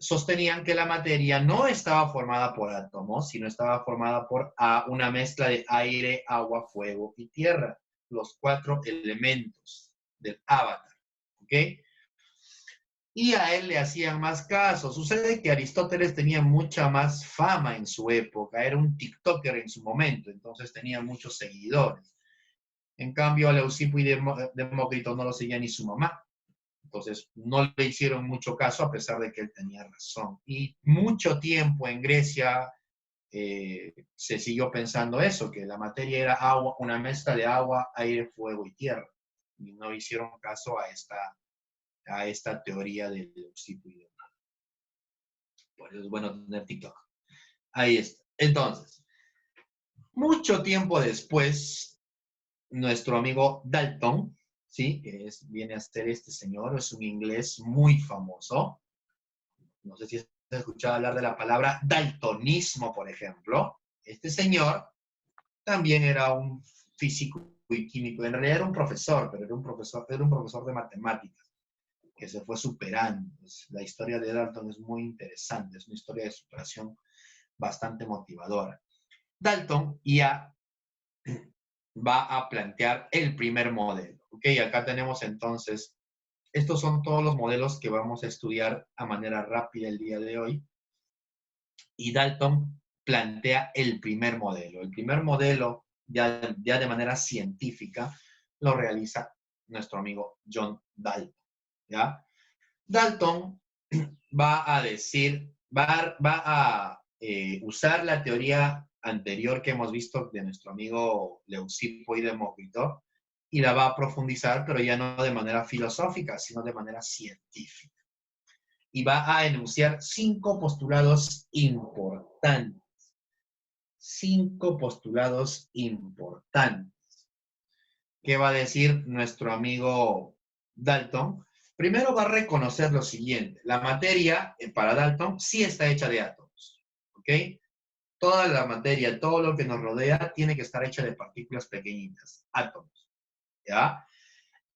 sostenían que la materia no estaba formada por átomos, sino estaba formada por una mezcla de aire, agua, fuego y tierra, los 4 elementos del Avatar, ¿ok? Y a él le hacían más caso. Sucede que Aristóteles tenía mucha más fama en su época, era un TikToker en su momento, entonces tenía muchos seguidores. En cambio, a Leucipo y Demócrito no lo seguía ni su mamá. Entonces, no le hicieron mucho caso a pesar de que él tenía razón. Y mucho tiempo en Grecia se siguió pensando eso, que la materia era agua, una mezcla de agua, aire, fuego y tierra. Y no hicieron caso a esta teoría de Leucipo y Demócrito. Por eso es bueno tener TikTok. Ahí está. Entonces, mucho tiempo después, nuestro amigo Dalton, ¿sí? Que viene a ser este señor, es un inglés muy famoso. No sé si has escuchado hablar de la palabra daltonismo, por ejemplo. Este señor también era un físico y químico. En realidad era un profesor, pero era un profesor de matemáticas, que se fue superando. La historia de Dalton es muy interesante, es una historia de superación bastante motivadora. Dalton ya va a plantear el primer modelo. ¿Ok? Acá tenemos entonces, estos son todos los modelos que vamos a estudiar a manera rápida el día de hoy. Y Dalton plantea el primer modelo. El primer modelo, ya de manera científica, lo realiza nuestro amigo John Dalton. ¿Ya? Dalton va a decir, va a usar la teoría anterior que hemos visto de nuestro amigo Leucipo y Demócrito y la va a profundizar, pero ya no de manera filosófica, sino de manera científica. Y va a enunciar 5 postulados importantes. 5 postulados importantes. ¿Qué va a decir nuestro amigo Dalton? Primero va a reconocer lo siguiente. La materia, para Dalton, sí está hecha de átomos. ¿Ok? Toda la materia, todo lo que nos rodea, tiene que estar hecha de partículas pequeñitas, átomos. ¿Ya?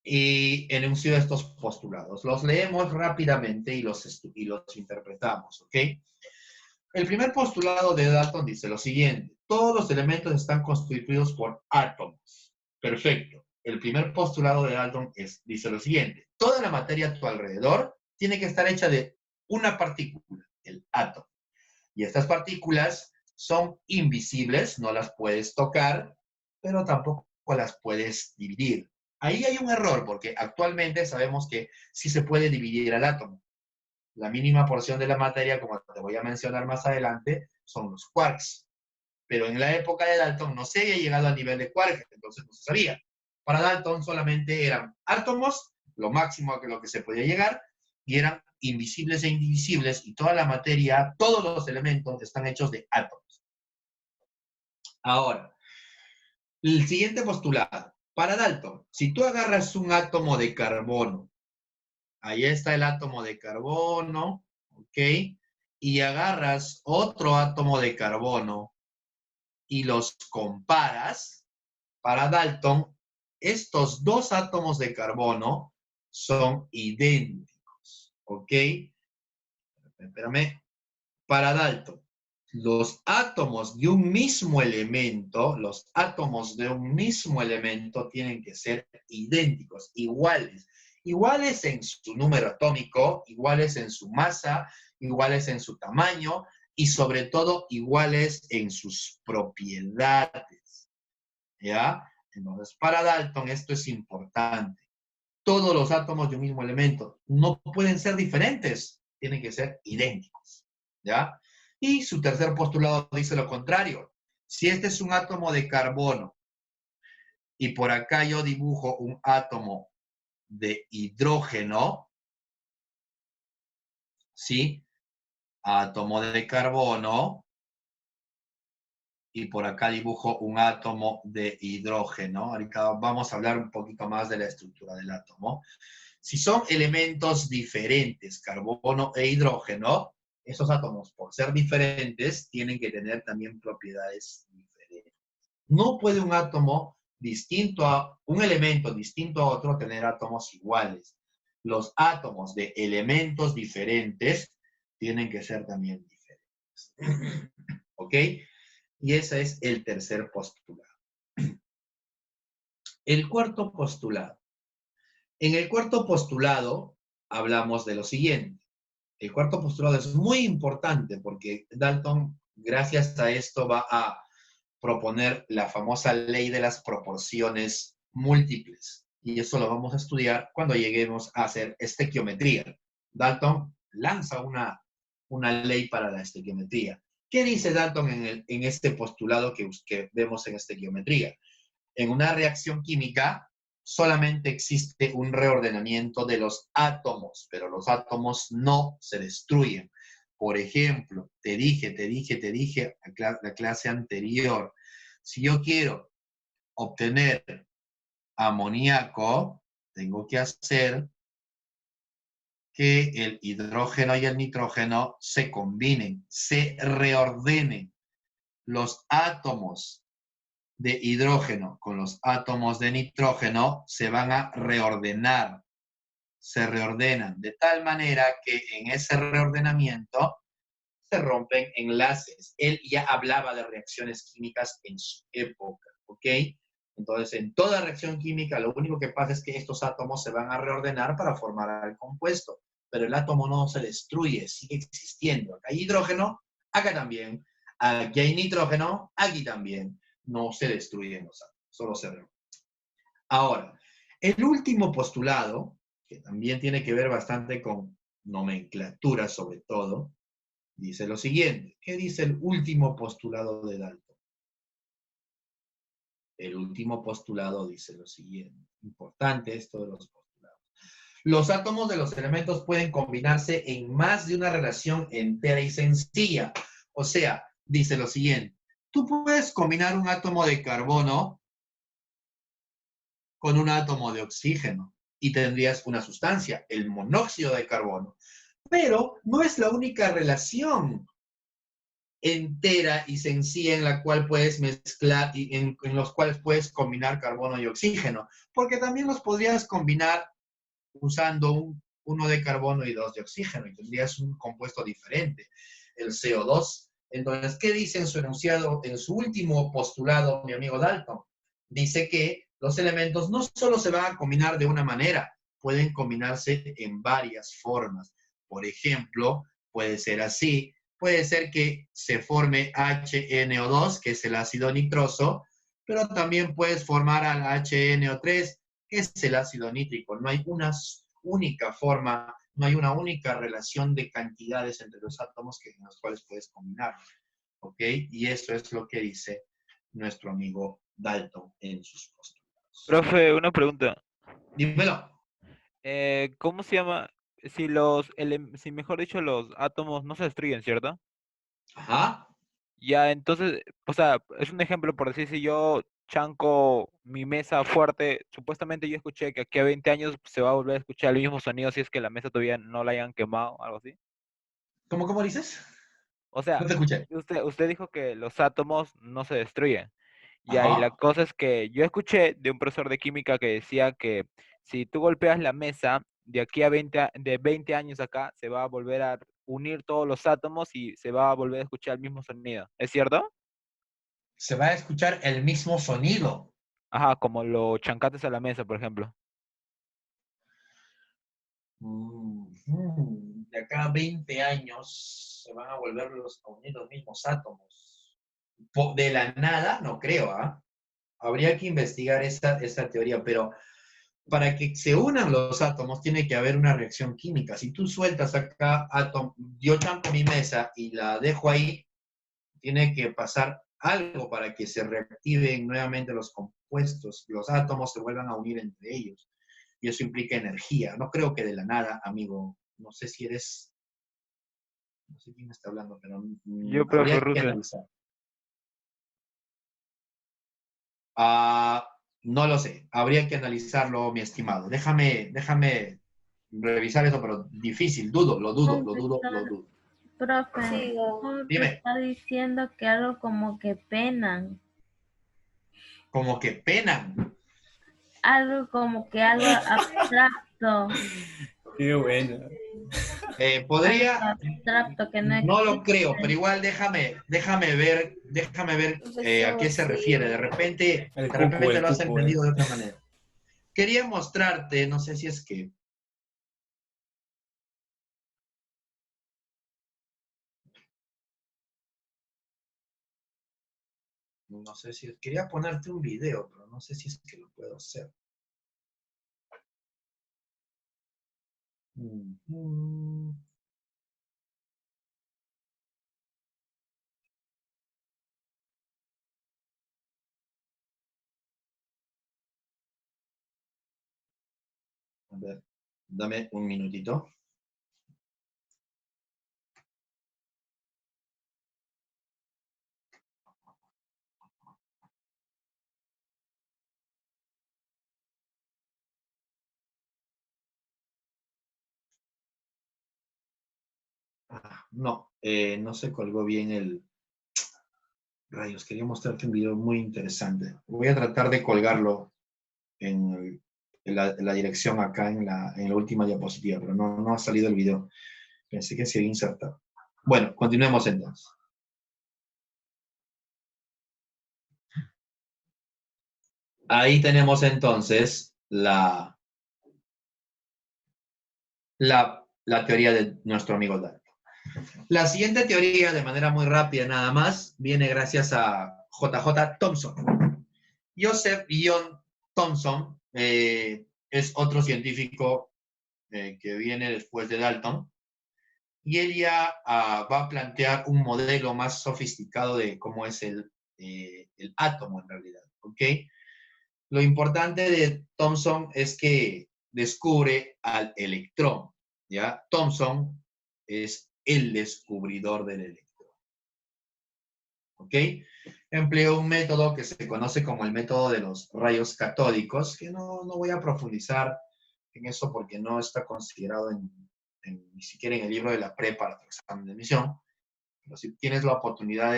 Y enunció estos postulados. Los leemos rápidamente y los interpretamos. ¿Ok? El primer postulado de Dalton dice lo siguiente. Todos los elementos están constituidos por átomos. Perfecto. El primer postulado de Dalton dice lo siguiente. Toda la materia a tu alrededor tiene que estar hecha de una partícula, el átomo. Y estas partículas son invisibles, no las puedes tocar, pero tampoco tampoco las puedes dividir. Ahí hay un error, porque actualmente sabemos que sí se puede dividir el átomo. La mínima porción de la materia, como te voy a mencionar más adelante, son los quarks. Pero en la época de Dalton no se había llegado al nivel de quark, entonces no se sabía. Para Dalton solamente eran átomos, lo máximo a lo que se podía llegar, y eran invisibles e indivisibles, y toda la materia, todos los elementos están hechos de átomos. Ahora, el siguiente postulado. Para Dalton, si tú agarras un átomo de carbono, ahí está el átomo de carbono, ¿ok? Y agarras otro átomo de carbono y los comparas, para Dalton, estos dos átomos de carbono son idénticos, ¿ok? Espérame. Para Dalton, los átomos de un mismo elemento, tienen que ser idénticos, iguales. Iguales en su número atómico, iguales en su masa, iguales en su tamaño y sobre todo iguales en sus propiedades. ¿Ya? Entonces, para Dalton esto es importante. Todos los átomos de un mismo elemento no pueden ser diferentes, tienen que ser idénticos. ¿Ya? Y su tercer postulado dice lo contrario. Si este es un átomo de carbono y por acá yo dibujo un átomo de hidrógeno, ¿sí? Átomo de carbono y por acá dibujo un átomo de hidrógeno. Ahorita vamos a hablar un poquito más de la estructura del átomo. Si son elementos diferentes, carbono e hidrógeno, esos átomos, por ser diferentes, tienen que tener también propiedades diferentes. No puede un átomo distinto a, un elemento distinto a otro tener átomos iguales. Los átomos de elementos diferentes tienen que ser también diferentes. ¿Ok? Y ese es el tercer postulado. El cuarto postulado. En el cuarto postulado hablamos de lo siguiente. El cuarto postulado es muy importante porque Dalton, gracias a esto, va a proponer la famosa ley de las proporciones múltiples. Y eso lo vamos a estudiar cuando lleguemos a hacer estequiometría. Dalton lanza una ley para la estequiometría. ¿Qué dice Dalton en este postulado que vemos en estequiometría? En una reacción química solamente existe un reordenamiento de los átomos, pero los átomos no se destruyen. Por ejemplo, te dije la clase anterior, si yo quiero obtener amoníaco, tengo que hacer que el hidrógeno y el nitrógeno se combinen, se reordenen. Los átomos de hidrógeno con los átomos de nitrógeno se van a reordenar, se reordenan de tal manera que en ese reordenamiento se rompen enlaces. Él ya hablaba de reacciones químicas en su época, ¿ok? Entonces, en toda reacción química, lo único que pasa es que estos átomos se van a reordenar para formar el compuesto, pero el átomo no se destruye, sigue existiendo. Acá hay hidrógeno, acá también. Aquí hay nitrógeno, aquí también. No se destruyen los átomos, solo se reordenan. Ahora, el último postulado, que también tiene que ver bastante con nomenclatura sobre todo, dice lo siguiente. ¿Qué dice el último postulado de Dalton? El último postulado dice lo siguiente. Importante esto de los postulados. Los átomos de los elementos pueden combinarse en más de una relación entera y sencilla. O sea, dice lo siguiente. Tú puedes combinar un átomo de carbono con un átomo de oxígeno y tendrías una sustancia, el monóxido de carbono. Pero no es la única relación entera y sencilla en la cual puedes mezclar y en los cuales puedes combinar carbono y oxígeno, porque también los podrías combinar usando uno de carbono y dos de oxígeno y tendrías un compuesto diferente, el CO2. Entonces, ¿qué dice en su enunciado, en su último postulado, mi amigo Dalton? Dice que los elementos no solo se van a combinar de una manera, pueden combinarse en varias formas. Por ejemplo, puede ser así, puede ser que se forme HNO2, que es el ácido nitroso, pero también puedes formar al HNO3, que es el ácido nítrico. No hay una única forma, no hay una única relación de cantidades entre los átomos en los cuales puedes combinar. ¿Ok? Y eso es lo que dice nuestro amigo Dalton en sus postulados. Profe, una pregunta. Dímelo. ¿Cómo se llama? Si mejor dicho, los átomos no se destruyen, ¿cierto? Ajá. Ya, entonces, o sea, es un ejemplo por decir, si yo chanco mi mesa fuerte, supuestamente yo escuché que aquí a 20 años se va a volver a escuchar el mismo sonido si es que la mesa todavía no la hayan quemado, algo así. ¿Cómo dices? O sea, No te escuché. usted dijo que los átomos no se destruyen. Ya, y la Ajá. cosa es que yo escuché de un profesor de química que decía que si tú golpeas la mesa, de aquí a 20 años acá, se va a volver a unir todos los átomos y se va a volver a escuchar el mismo sonido. ¿Es cierto? Se va a escuchar el mismo sonido. Ajá, como lo chancates a la mesa, por ejemplo. De acá a 20 años se van a volver a unir los mismos átomos. De la nada, no creo, ¿ah? Habría que investigar esta teoría, pero para que se unan los átomos tiene que haber una reacción química. Si tú sueltas acá átomo, yo chanco mi mesa y la dejo ahí, tiene que pasar algo para que se reactiven nuevamente los compuestos, los átomos se vuelvan a unir entre ellos. Y eso implica energía. No creo que de la nada, amigo. No sé si eres... No sé quién me está hablando, pero Yo, profe habría que Rusia. analizar. No lo sé. Habría que analizarlo, mi estimado. Déjame revisar eso, pero difícil. Lo dudo. Profe, Sigo. ¿cómo te Dime. está diciendo que algo como que penan? Como que penan. Algo como que algo abstracto. Qué bueno. Podría... Algo abstracto que no No lo existe. creo, pero igual déjame ver a qué se refiere. De repente El lo has cuco, entendido de otra manera. Quería mostrarte, no sé si es que... No sé si... Quería ponerte un video, pero no sé si es que lo puedo hacer. A ver, dame un minutito. No, no se colgó bien el... Rayos, quería mostrarte un video muy interesante. Voy a tratar de colgarlo en la dirección acá en la última diapositiva, pero no ha salido el video. Pensé que se había insertado. Bueno, continuemos entonces. Ahí tenemos entonces la teoría de nuestro amigo Dalton. La siguiente teoría, de manera muy rápida nada más, viene gracias a J.J. Thomson. Joseph John Thomson es otro científico que viene después de Dalton, y él ya va a plantear un modelo más sofisticado de cómo es el átomo en realidad, ¿ok? Lo importante de Thomson es que descubre al electrón, ¿ya? Thomson es el descubridor del electrón, ¿ok? Empleó un método que se conoce como el método de los rayos catódicos, que no voy a profundizar en eso porque no está considerado ni siquiera en el libro de la prepa para tu examen de admisión. Pero si tienes la oportunidad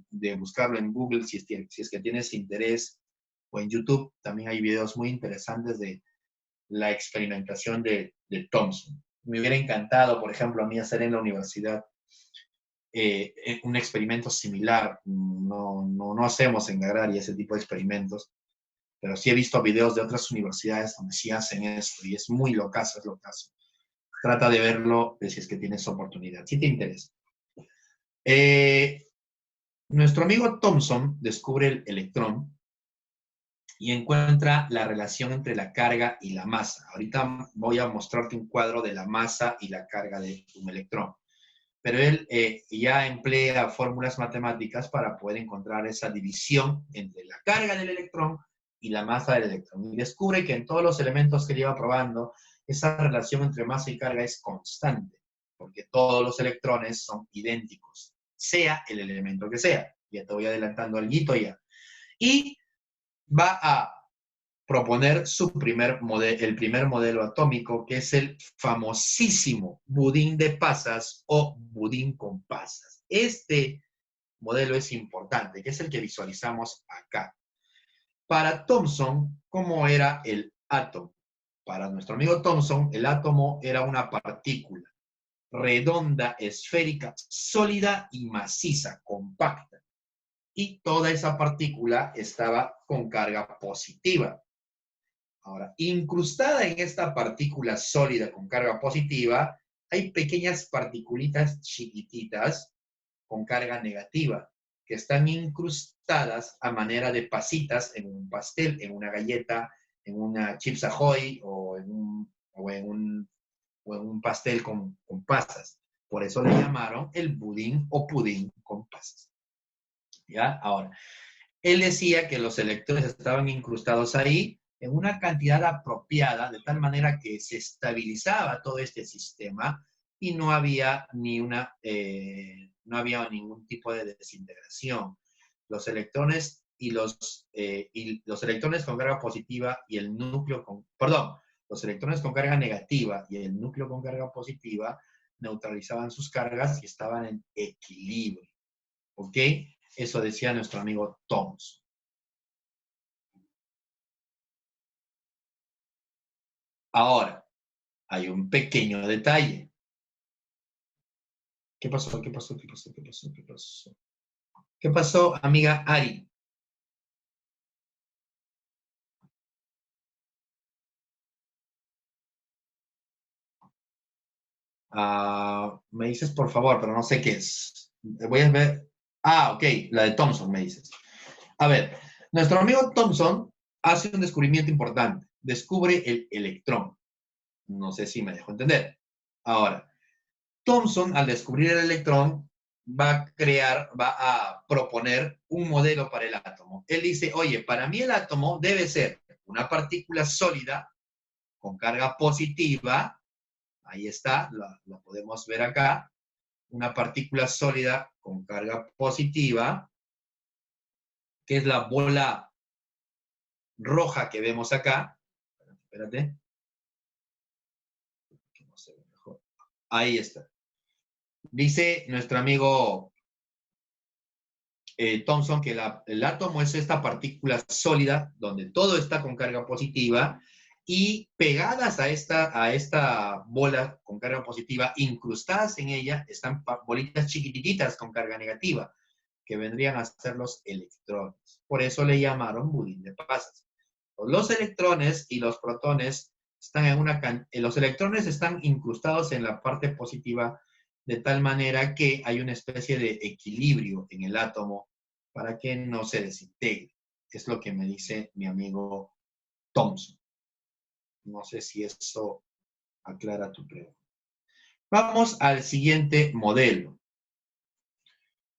de buscarlo en Google, si es que tienes interés, o en YouTube, también hay videos muy interesantes de la experimentación de Thomson. Me hubiera encantado, por ejemplo, a mí hacer en la universidad un experimento similar. No hacemos en la agraria ese tipo de experimentos, pero sí he visto videos de otras universidades donde sí hacen esto, y es muy locazo, es locazo. Trata de verlo si es que tienes oportunidad, si te interesa. Nuestro amigo Thomson descubre el electrón y encuentra la relación entre la carga y la masa. Ahorita voy a mostrarte un cuadro de la masa y la carga de un electrón. Pero él ya emplea fórmulas matemáticas para poder encontrar esa división entre la carga del electrón y la masa del electrón. Y descubre que en todos los elementos que lleva probando, esa relación entre masa y carga es constante, porque todos los electrones son idénticos, sea el elemento que sea. Ya te voy adelantando algo ya. Y va a proponer el primer modelo atómico, que es el famosísimo budín de pasas o budín con pasas. Este modelo es importante, que es el que visualizamos acá. Para Thomson, ¿cómo era el átomo? Para nuestro amigo Thomson, el átomo era una partícula redonda, esférica, sólida y maciza, compacta. Y toda esa partícula estaba con carga positiva. Ahora, incrustada en esta partícula sólida con carga positiva, hay pequeñas particulitas chiquititas con carga negativa, que están incrustadas a manera de pasitas en un pastel, en una galleta, en una Chips Ahoy o en un pastel con pasas. Por eso le llamaron el budín o pudín con pasas. ¿Ya? Ahora, él decía que los electrones estaban incrustados ahí en una cantidad apropiada, de tal manera que se estabilizaba todo este sistema y no había ningún tipo de desintegración. Los electrones los electrones con carga positiva y el núcleo los electrones con carga negativa y el núcleo con carga positiva neutralizaban sus cargas y estaban en equilibrio. ¿Ok? Eso decía nuestro amigo Thomson. Ahora, hay un pequeño detalle. ¿Qué pasó? ¿Qué pasó? ¿Qué pasó? ¿Qué pasó? ¿Qué pasó? ¿Qué pasó, amiga Ari? Me dices, por favor, pero no sé qué es. Voy a ver. Ok, la de Thomson, me dices. A ver, nuestro amigo Thomson hace un descubrimiento importante. Descubre el electrón. No sé si me dejo entender. Ahora, Thomson, al descubrir el electrón, va a proponer un modelo para el átomo. Él dice, oye, para mí el átomo debe ser una partícula sólida con carga positiva. Ahí está, la podemos ver acá. Una partícula sólida con carga positiva, que es la bola roja que vemos acá. Espérate. Ahí está. Dice nuestro amigo Thomson que el átomo es esta partícula sólida donde todo está con carga positiva y pegadas a esta bola con carga positiva, incrustadas en ella, están bolitas chiquititas con carga negativa, que vendrían a ser los electrones. Por eso le llamaron budín de pasas. Los electrones y los protones los electrones están incrustados en la parte positiva de tal manera que hay una especie de equilibrio en el átomo para que no se desintegre. Es lo que me dice mi amigo Thomson. No sé si eso aclara tu pregunta. Vamos al siguiente modelo.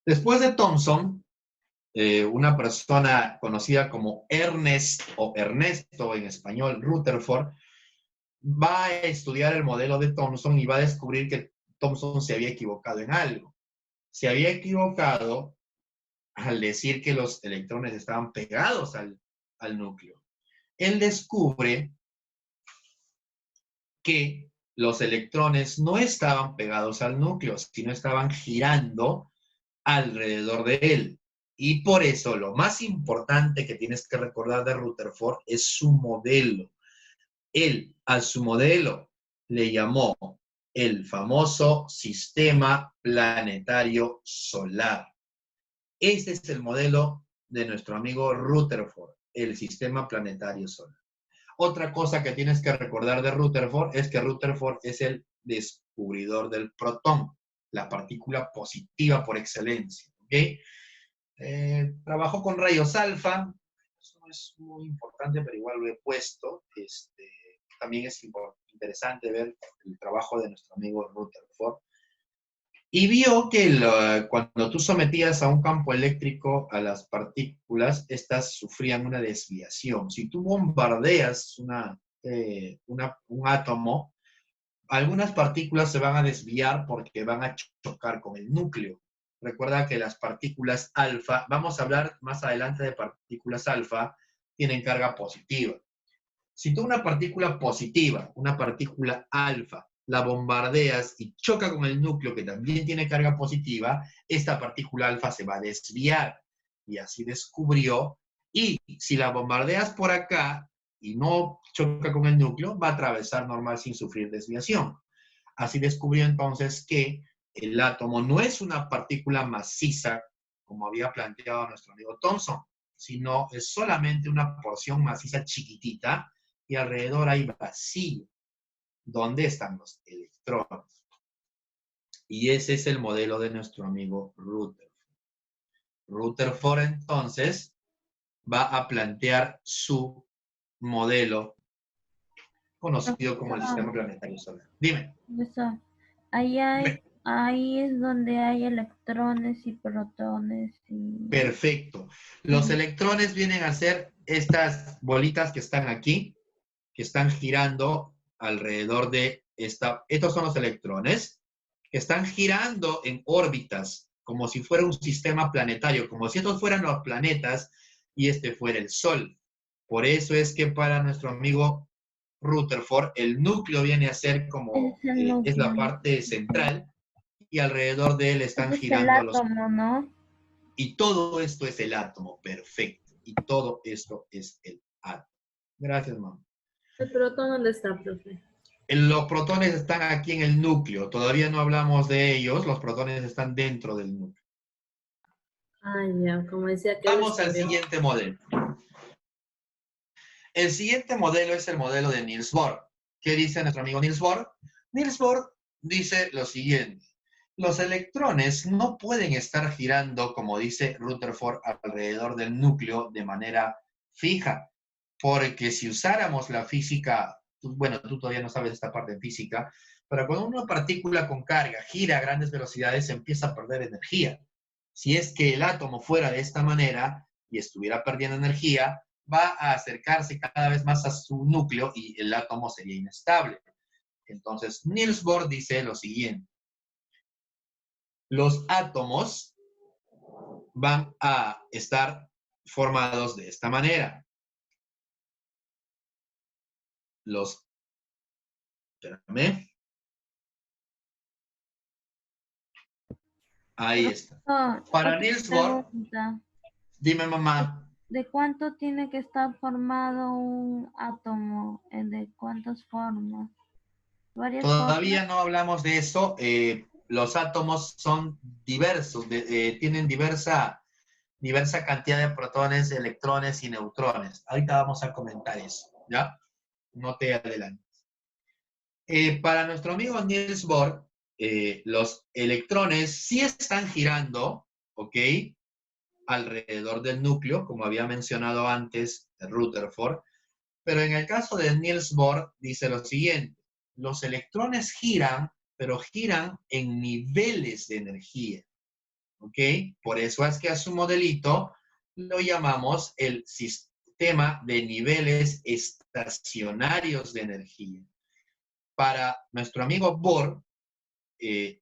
Después de Thomson, una persona conocida como Ernest o Ernesto en español, Rutherford, va a estudiar el modelo de Thomson y va a descubrir que Thomson se había equivocado en algo. Se había equivocado al decir que los electrones estaban pegados al núcleo. Él descubre que los electrones no estaban pegados al núcleo, sino estaban girando alrededor de él. Y por eso lo más importante que tienes que recordar de Rutherford es su modelo. Él a su modelo le llamó el famoso sistema planetario solar. Ese es el modelo de nuestro amigo Rutherford, el sistema planetario solar. Otra cosa que tienes que recordar de Rutherford es que Rutherford es el descubridor del protón, la partícula positiva por excelencia. ¿Okay? Trabajó con rayos alfa, eso no es muy importante, pero igual lo he puesto. También es interesante ver el trabajo de nuestro amigo Rutherford. Y vio que cuando tú sometías a un campo eléctrico a las partículas, estas sufrían una desviación. Si tú bombardeas un átomo, algunas partículas se van a desviar porque van a chocar con el núcleo. Recuerda que las partículas alfa, vamos a hablar más adelante de partículas alfa, tienen carga positiva. Si tú una partícula positiva, una partícula alfa, la bombardeas y choca con el núcleo que también tiene carga positiva, esta partícula alfa se va a desviar. Y así descubrió, y si la bombardeas por acá y no choca con el núcleo, va a atravesar normal sin sufrir desviación. Así descubrió entonces que el átomo no es una partícula maciza, como había planteado nuestro amigo Thomson, sino es solamente una porción maciza chiquitita y alrededor hay vacío, donde están los electrones. Y ese es el modelo de nuestro amigo Rutherford. Rutherford entonces va a plantear su modelo conocido como el sistema planetario solar. Dime. Profesor, ahí es donde hay electrones y protones. Perfecto. Los electrones vienen a ser estas bolitas que están aquí, que están girando alrededor de esta. Estos son los electrones que están girando en órbitas, como si fuera un sistema planetario, como si estos fueran los planetas y este fuera el Sol. Por eso es que para nuestro amigo Rutherford, el núcleo viene a ser como, es la parte central, y alrededor de él están girando los... átomo, ¿no? Y todo esto es el átomo, perfecto. Y todo esto es el átomo. Gracias, mamá. ¿El protón dónde está, profe? Los protones están aquí en el núcleo. Todavía no hablamos de ellos. Los protones están dentro del núcleo. Ah, ya, como decía que... Vamos al siguiente modelo. El siguiente modelo es el modelo de Niels Bohr. ¿Qué dice nuestro amigo Niels Bohr? Niels Bohr dice lo siguiente. Los electrones no pueden estar girando, como dice Rutherford, alrededor del núcleo de manera fija, porque si usáramos la física, bueno, tú todavía no sabes esta parte de física, pero cuando una partícula con carga gira a grandes velocidades, empieza a perder energía. Si es que el átomo fuera de esta manera y estuviera perdiendo energía, va a acercarse cada vez más a su núcleo y el átomo sería inestable. Entonces, Niels Bohr dice lo siguiente. Los átomos van a estar formados de esta manera. Espérame. Ahí está. Para Niels Bohr, dime, mamá. ¿De cuánto tiene que estar formado un átomo? ¿De cuántas formas? Todavía no hablamos de eso. Los átomos son diversos, tienen diversa cantidad de protones, electrones y neutrones. Ahorita vamos a comentar eso, ¿ya? No te adelantes. Para nuestro amigo Niels Bohr, los electrones sí están girando, ¿ok? Alrededor del núcleo, como había mencionado antes Rutherford, pero en el caso de Niels Bohr dice lo siguiente. Los electrones giran, pero giran en niveles de energía. ¿Ok? Por eso es que a su modelito lo llamamos el sistema de niveles estacionarios de energía. Para nuestro amigo Bohr,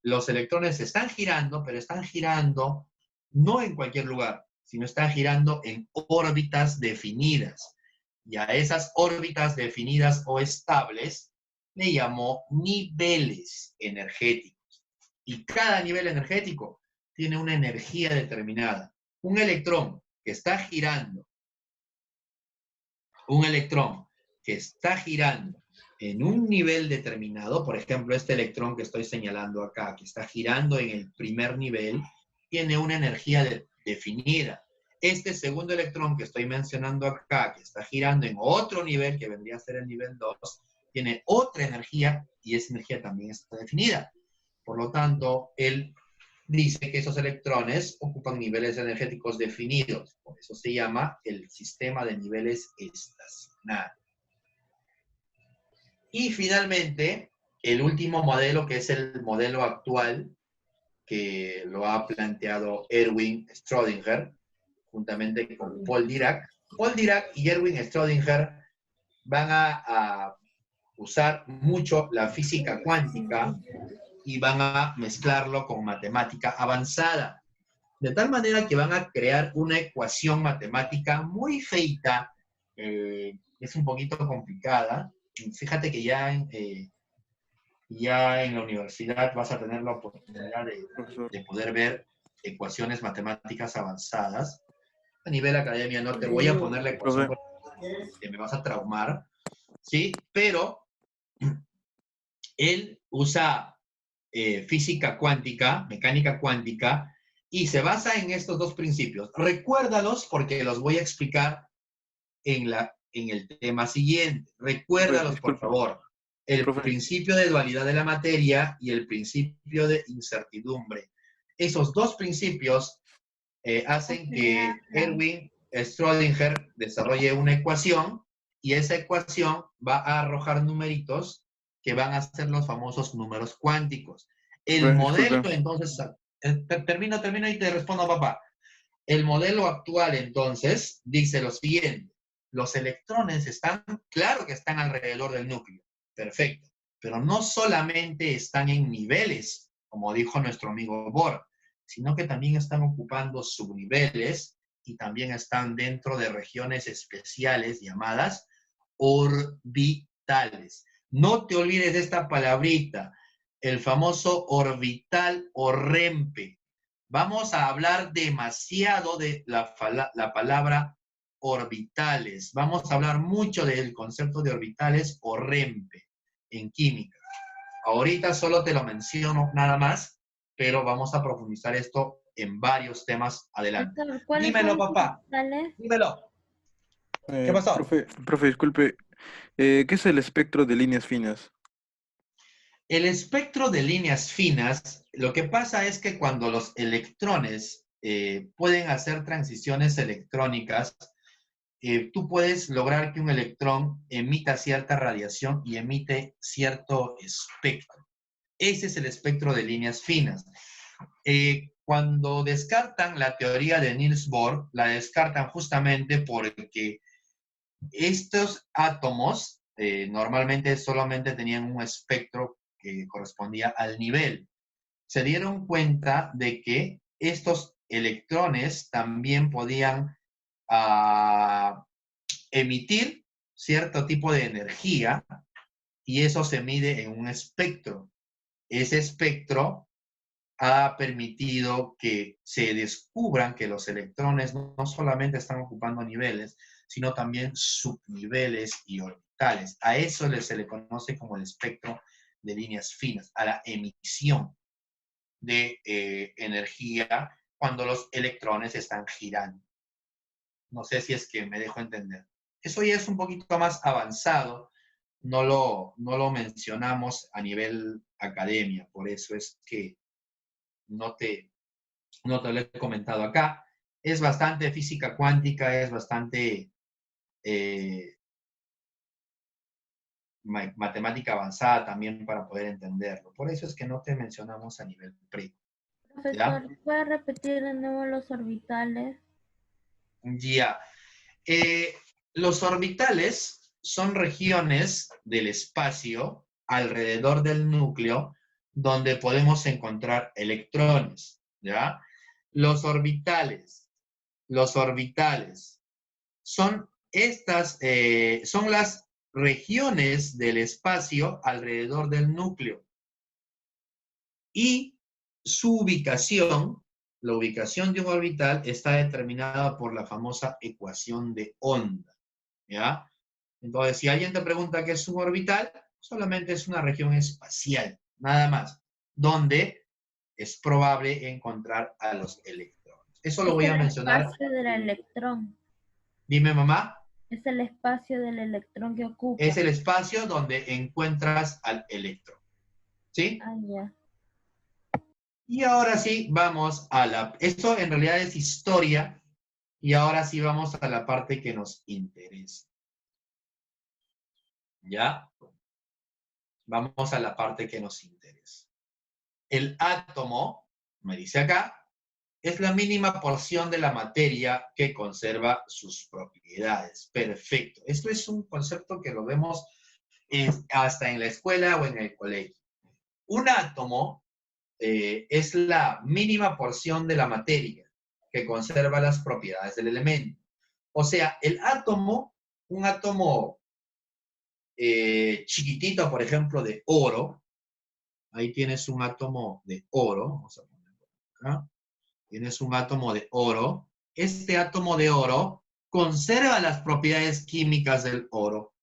los electrones están girando, pero están girando no en cualquier lugar, sino están girando en órbitas definidas. Y a esas órbitas definidas o estables le llamó niveles energéticos. Y cada nivel energético tiene una energía determinada. Un electrón que está girando, en un nivel determinado, por ejemplo, este electrón que estoy señalando acá, que está girando en el primer nivel, tiene una energía definida. Este segundo electrón que estoy mencionando acá, que está girando en otro nivel, que vendría a ser el nivel 2, tiene otra energía y esa energía también está definida. Por lo tanto, él dice que esos electrones ocupan niveles energéticos definidos. Por Eso se llama el sistema de niveles estacionario. Y finalmente, el último modelo, que es el modelo actual, que lo ha planteado Erwin Schrödinger, juntamente con Paul Dirac. Paul Dirac y Erwin Schrödinger van a usar mucho la física cuántica y van a mezclarlo con matemática avanzada. De tal manera que van a crear una ecuación matemática muy feita, es un poquito complicada. Fíjate que ya en la universidad vas a tener la oportunidad de poder ver ecuaciones matemáticas avanzadas. A nivel academia no te voy a poner la ecuación que me vas a traumar, ¿sí? Pero él usa física cuántica, mecánica cuántica, y se basa en estos dos principios. Recuérdalos porque los voy a explicar en el tema siguiente. Recuérdalos, por favor. El principio de dualidad de la materia y el principio de incertidumbre. Esos dos principios hacen que Erwin Schrödinger desarrolle una ecuación y esa ecuación va a arrojar numeritos que van a ser los famosos números cuánticos. El modelo, entonces, termino y te respondo, papá. El modelo actual, entonces, dice lo siguiente. Los electrones están, claro que están alrededor del núcleo, perfecto, pero no solamente están en niveles, como dijo nuestro amigo Bohr, sino que también están ocupando subniveles y también están dentro de regiones especiales llamadas orbitales. No te olvides de esta palabrita, el famoso orbital o REMPE. Vamos a hablar demasiado de la palabra orbitales. Vamos a hablar mucho del concepto de orbitales o REMPE en química. Ahorita solo te lo menciono nada más, pero vamos a profundizar esto en varios temas adelante. Dímelo, papá. Dímelo. ¿Qué pasó? Profe, disculpe. ¿Qué es el espectro de líneas finas? El espectro de líneas finas, lo que pasa es que cuando los electrones pueden hacer transiciones electrónicas, tú puedes lograr que un electrón emita cierta radiación y emite cierto espectro. Ese es el espectro de líneas finas. Cuando descartan la teoría de Niels Bohr, la descartan justamente porque estos átomos normalmente solamente tenían un espectro que correspondía al nivel. Se dieron cuenta de que estos electrones también podían emitir cierto tipo de energía y eso se mide en un espectro. Ese espectro ha permitido que se descubran que los electrones no solamente están ocupando niveles, sino también subniveles y orbitales. A eso se le conoce como el espectro de líneas finas, a la emisión de energía cuando los electrones están girando. No sé si es que me dejo entender. Eso ya es un poquito más avanzado, no lo mencionamos a nivel academia, por eso es que no te lo he comentado acá. Es bastante física cuántica, es bastante matemática avanzada también para poder entenderlo. Por eso es que no te mencionamos a nivel pre. Profesor, ¿puede repetir de nuevo los orbitales? Ya. Los orbitales son regiones del espacio alrededor del núcleo donde podemos encontrar electrones, ¿ya? Los orbitales son son las regiones del espacio alrededor del núcleo. Y su ubicación, la ubicación de un orbital está determinada por la famosa ecuación de onda, ¿ya? Entonces, si alguien te pregunta qué es un orbital, solamente es una región espacial, nada más, donde es probable encontrar a los electrones. Eso lo voy a mencionar. Es el espacio del electrón. Dime, mamá. Es el espacio del electrón que ocupa. Es el espacio donde encuentras al electrón. ¿Sí? Ah, ya. Y ahora sí, vamos a esto en realidad es historia Y ahora sí vamos a la parte que nos interesa. ¿Ya? Vamos a la parte que nos interesa. El átomo, me dice acá, es la mínima porción de la materia que conserva sus propiedades. Perfecto. Esto es un concepto que lo vemos hasta en la escuela o en el colegio. Un átomo es la mínima porción de la materia que conserva las propiedades del elemento. O sea, el átomo, un átomo chiquitito, por ejemplo, de oro, ahí tienes un átomo de oro, vamos a ponerlo acá, tienes un átomo de oro, este átomo de oro conserva las propiedades químicas del oro,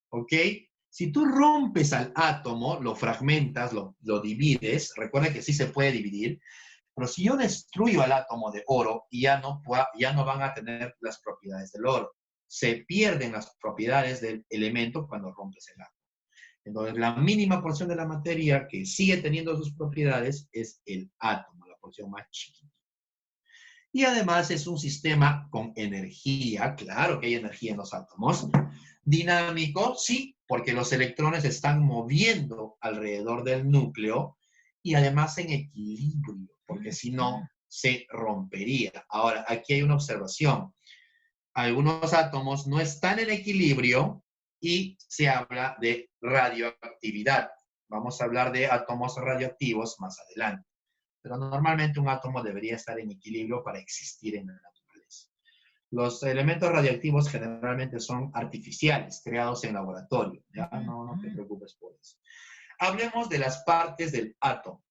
¿ok? Si tú rompes al átomo, lo fragmentas, lo divides, recuerda que sí se puede dividir, pero si yo destruyo al átomo de oro, ya no van a tener las propiedades del oro. Se pierden las propiedades del elemento cuando rompes el átomo. Entonces, la mínima porción de la materia que sigue teniendo sus propiedades es el átomo, la porción más chiquita. Y además es un sistema con energía, claro que hay energía en los átomos. Dinámico, sí, porque los electrones se están moviendo alrededor del núcleo y además en equilibrio, porque si no, se rompería. Ahora, aquí hay una observación. Algunos átomos no están en equilibrio y se habla de radioactividad. Vamos a hablar de átomos radioactivos más adelante. Pero normalmente un átomo debería estar en equilibrio para existir en la naturaleza. Los elementos radioactivos generalmente son artificiales, creados en laboratorio. ¿Ya? No te preocupes por eso. Hablemos de las partes del átomo.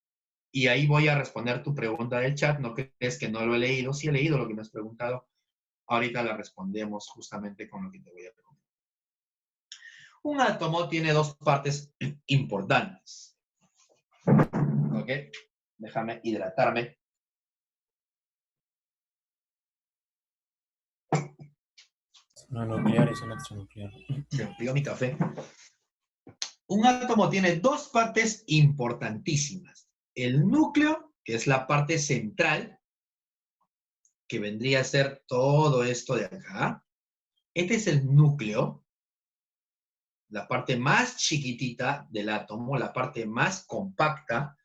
Y ahí voy a responder tu pregunta del chat. No crees que no lo he leído. Sí he leído lo que me has preguntado. Ahorita la respondemos justamente con lo que te voy a preguntar. Un átomo tiene dos partes importantes. ¿Ok? Déjame hidratarme. No nuclear y zona extranuclear. Se enfrió mi café. Un átomo tiene dos partes importantísimas. El núcleo, que es la parte central, que vendría a ser todo esto de acá. Este es el núcleo, la parte más chiquitita del átomo, la parte más compacta.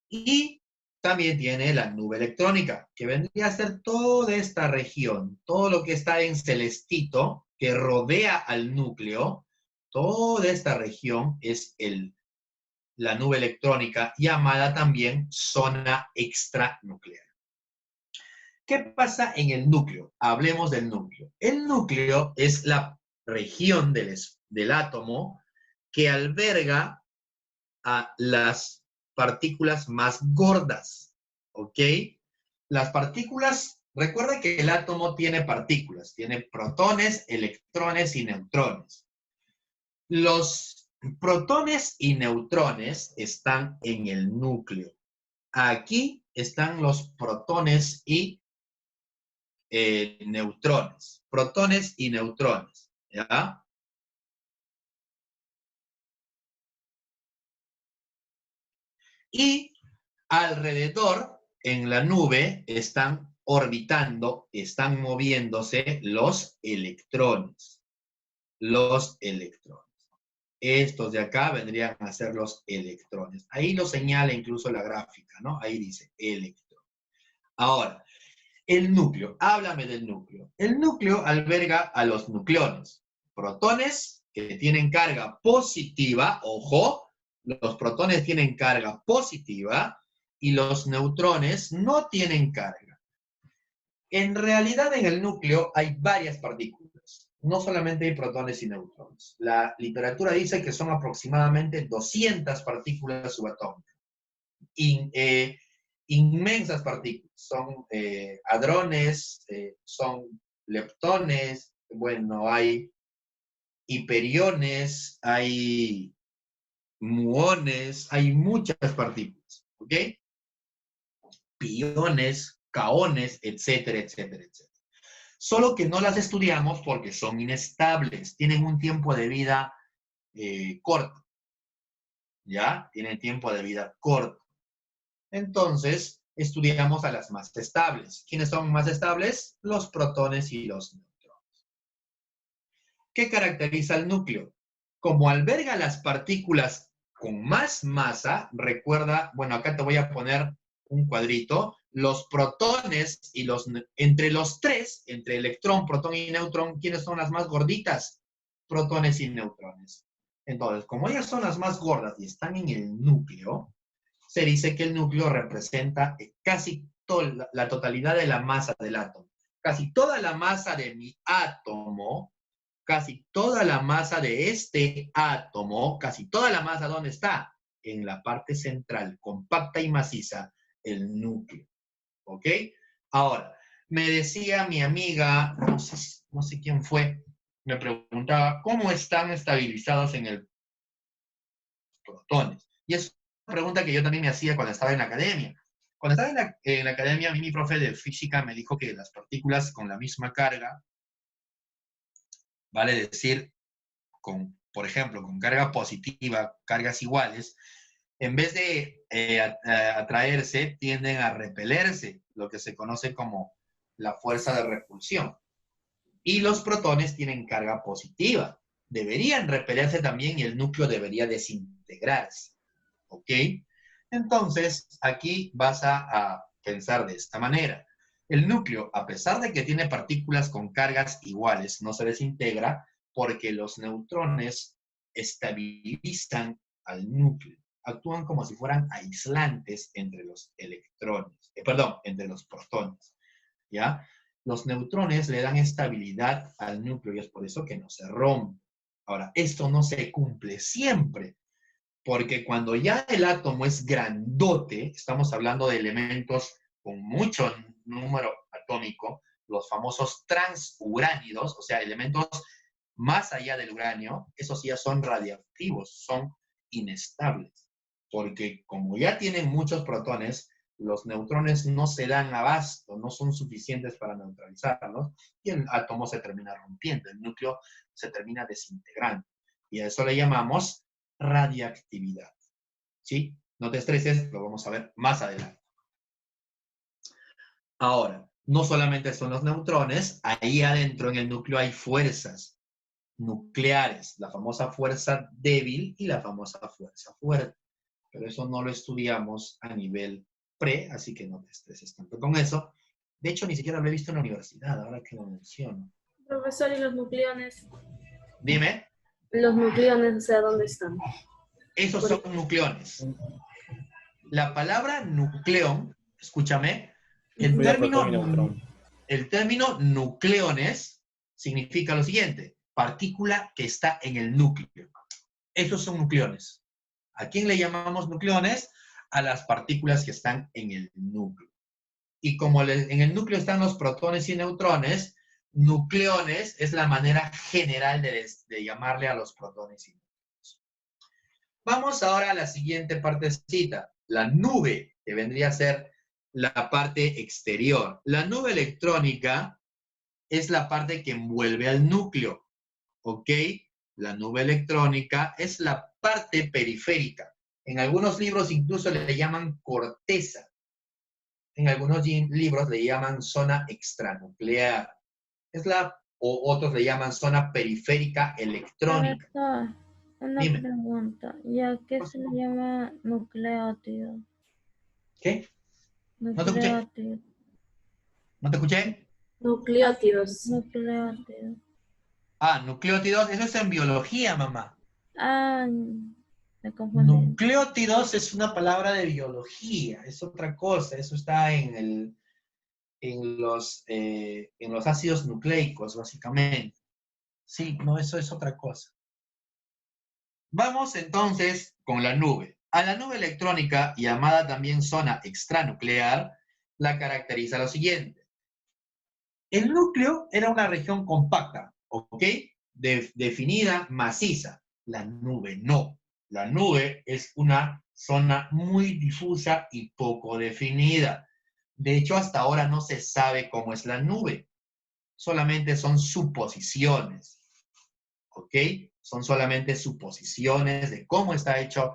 Y también tiene la nube electrónica, que vendría a ser toda esta región, todo lo que está en celestito, que rodea al núcleo. Toda esta región es la nube electrónica, llamada también zona extranuclear. ¿Qué pasa en el núcleo? Hablemos del núcleo. El núcleo es la región del átomo que alberga a las partículas más gordas, ¿ok? Las partículas, recuerda que el átomo tiene partículas, tiene protones, electrones y neutrones. Los protones y neutrones están en el núcleo. Aquí están los protones y neutrones. Protones y neutrones, ¿ya? Y alrededor, en la nube, están orbitando, están moviéndose los electrones. Los electrones. Estos de acá vendrían a ser los electrones. Ahí lo señala incluso la gráfica, ¿no? Ahí dice electrón. Ahora, el núcleo. Háblame del núcleo. El núcleo alberga a los nucleones. Protones que tienen carga positiva, ojo, los protones tienen carga positiva y los neutrones no tienen carga. En realidad en el núcleo hay varias partículas. No solamente hay protones y neutrones. La literatura dice que son aproximadamente 200 partículas subatómicas. Inmensas partículas. Son hadrones, son leptones, bueno, hay hiperiones, hay muones, hay muchas partículas, ¿ok? Piones, caones, etcétera, etcétera, etcétera. Solo que no las estudiamos porque son inestables, tienen un tiempo de vida corto, ¿ya? Tienen tiempo de vida corto. Entonces, estudiamos a las más estables. ¿Quiénes son más estables? Los protones y los neutrones. ¿Qué caracteriza el núcleo? Como alberga las partículas con más masa, recuerda, bueno, acá te voy a poner un cuadrito, los protones y entre los tres, entre electrón, protón y neutrón, ¿quiénes son las más gorditas? Protones y neutrones. Entonces, como ellas son las más gordas y están en el núcleo, se dice que el núcleo representa casi la totalidad de la masa del átomo. Casi toda la masa de mi átomo, casi toda la masa de este átomo, casi toda la masa, ¿dónde está? En la parte central, compacta y maciza, el núcleo. ¿Ok? Ahora, me decía mi amiga, no sé quién fue, me preguntaba, ¿cómo están estabilizados en el protones? Y es una pregunta que yo también me hacía cuando estaba en la academia. Cuando estaba en la academia, a mí mi profe de física me dijo que las partículas con la misma carga, vale decir, por ejemplo, con carga positiva, cargas iguales, en vez de atraerse, tienden a repelerse, lo que se conoce como la fuerza de repulsión. Y los protones tienen carga positiva. Deberían repelerse también y el núcleo debería desintegrarse. ¿Ok? Entonces, aquí vas a pensar de esta manera. El núcleo, a pesar de que tiene partículas con cargas iguales, no se desintegra porque los neutrones estabilizan al núcleo. Actúan como si fueran aislantes entre los electrones, entre los protones, ¿ya? Los neutrones le dan estabilidad al núcleo y es por eso que no se rompe. Ahora, esto no se cumple siempre, porque cuando ya el átomo es grandote, estamos hablando de elementos con mucho número atómico, los famosos transuránidos, o sea, elementos más allá del uranio, esos ya son radiactivos, son inestables, porque como ya tienen muchos protones, los neutrones no se dan abasto, no son suficientes para neutralizarlos, y el átomo se termina rompiendo, el núcleo se termina desintegrando, y a eso le llamamos radiactividad. ¿Sí? No te estreses, lo vamos a ver más adelante. Ahora, no solamente son los neutrones, ahí adentro en el núcleo hay fuerzas nucleares, la famosa fuerza débil y la famosa fuerza fuerte. Pero eso no lo estudiamos a nivel pre, así que no te estreses tanto con eso. De hecho, ni siquiera lo he visto en la universidad, ahora que lo menciono. Profesor, ¿y los nucleones? Dime. Los nucleones, o sea, ¿dónde están? Esos son nucleones. La palabra nucleón, escúchame, el término nucleones significa lo siguiente, partícula que está en el núcleo. Esos son nucleones. ¿A quién le llamamos nucleones? A las partículas que están en el núcleo. Y como en el núcleo están los protones y neutrones, nucleones es la manera general de llamarle a los protones y neutrones. Vamos ahora a la siguiente partecita, la nube, que vendría a ser la parte exterior. La nube electrónica es la parte que envuelve al núcleo, ¿ok? La nube electrónica es la parte periférica. En algunos libros incluso le llaman corteza. En algunos libros le llaman zona extranuclear. O otros le llaman zona periférica electrónica. Profesor, una Dime. pregunta. ¿Ya qué se le llama nucleótido? ¿Qué? No te escuché. Nucleótido. ¿No te escuché? Nucleótidos. Nucleótido. Ah, nucleótidos, eso es en biología, mamá. Ah, me confundí. Nucleótidos es una palabra de biología, es otra cosa, eso está en los ácidos nucleicos, básicamente. Sí, no, eso es otra cosa. Vamos entonces con la nube. A la nube electrónica, llamada también zona extranuclear, la caracteriza lo siguiente. El núcleo era una región compacta, ¿ok? Definida, maciza. La nube no. La nube es una zona muy difusa y poco definida. De hecho, hasta ahora no se sabe cómo es la nube. Solamente son suposiciones, ¿ok? Son solamente suposiciones de cómo está hecho,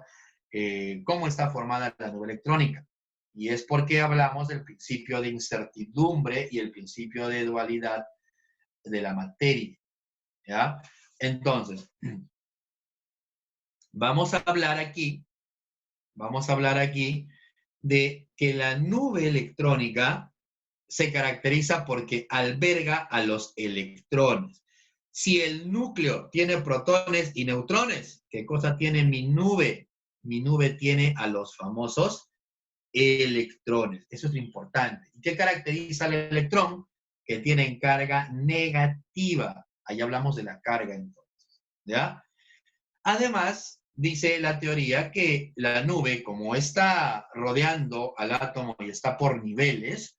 cómo está formada la nube electrónica. Y es porque hablamos del principio de incertidumbre y el principio de dualidad de la materia. ¿Ya? Entonces, vamos a hablar aquí de que la nube electrónica se caracteriza porque alberga a los electrones. Si el núcleo tiene protones y neutrones, ¿qué cosa tiene mi nube? Mi nube tiene a los famosos electrones. Eso es lo importante. ¿Y qué caracteriza al electrón? Que tienen carga negativa. Ahí hablamos de la carga entonces. ¿Ya? Además, dice la teoría que la nube, como está rodeando al átomo y está por niveles,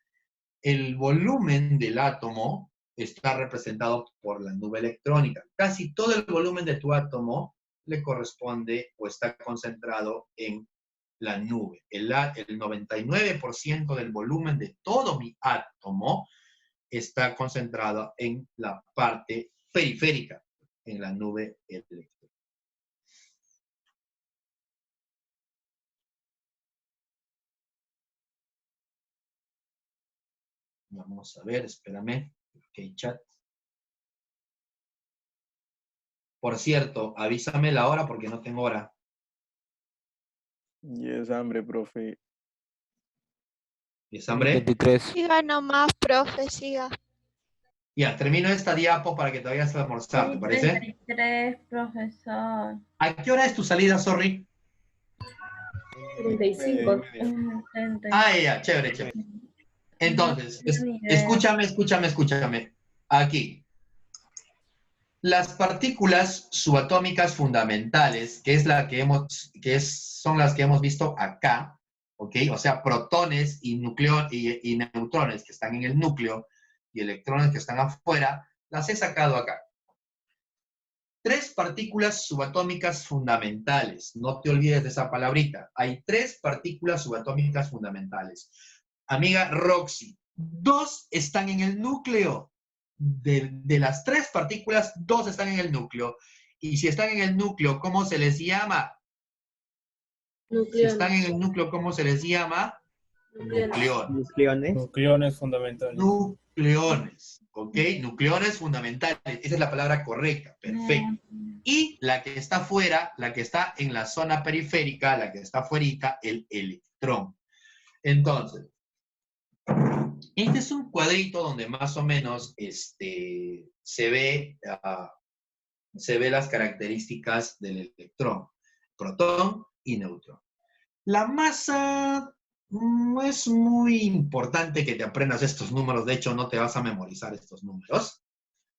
el volumen del átomo está representado por la nube electrónica. Casi todo el volumen de tu átomo le corresponde o está concentrado en la nube. El 99% del volumen de todo mi átomo está concentrado en la parte periférica, en la nube electrónica. Vamos a ver, espérame. Ok, chat. Por cierto, avísame la hora porque no tengo hora. Y es hambre, profe. ¿Es hambre? 23. Siga nomás, profe, siga. Ya, termino esta diapo para que te vayas a almorzar, ¿te parece? 33, profesor. ¿A qué hora es tu salida, sorry? 35. Ah, ya, chévere, chévere. Entonces, escúchame. Aquí. Las partículas subatómicas fundamentales, que es la que son las que hemos visto acá, ¿ok? O sea, protones y neutrones que están en el núcleo y electrones que están afuera, las he sacado acá. 3 partículas subatómicas fundamentales. No te olvides de esa palabrita. Hay 3 partículas subatómicas fundamentales. Amiga Roxy, 2 están en el núcleo. De las 3 partículas, 2 están en el núcleo. Y si están en el núcleo, ¿cómo se les llama? Nucleones. Si están en el núcleo, ¿cómo se les llama? Nucleones. Nucleones fundamentales. Nucleones, ¿ok? Nucleones fundamentales. Esa es la palabra correcta, perfecto. Y la que está afuera, la que está en la zona periférica, la que está afuerita, el electrón. Entonces, este es un cuadrito donde más o menos se ve las características del electrón, protón y neutrón. La masa no es muy importante que te aprendas estos números, de hecho no te vas a memorizar estos números,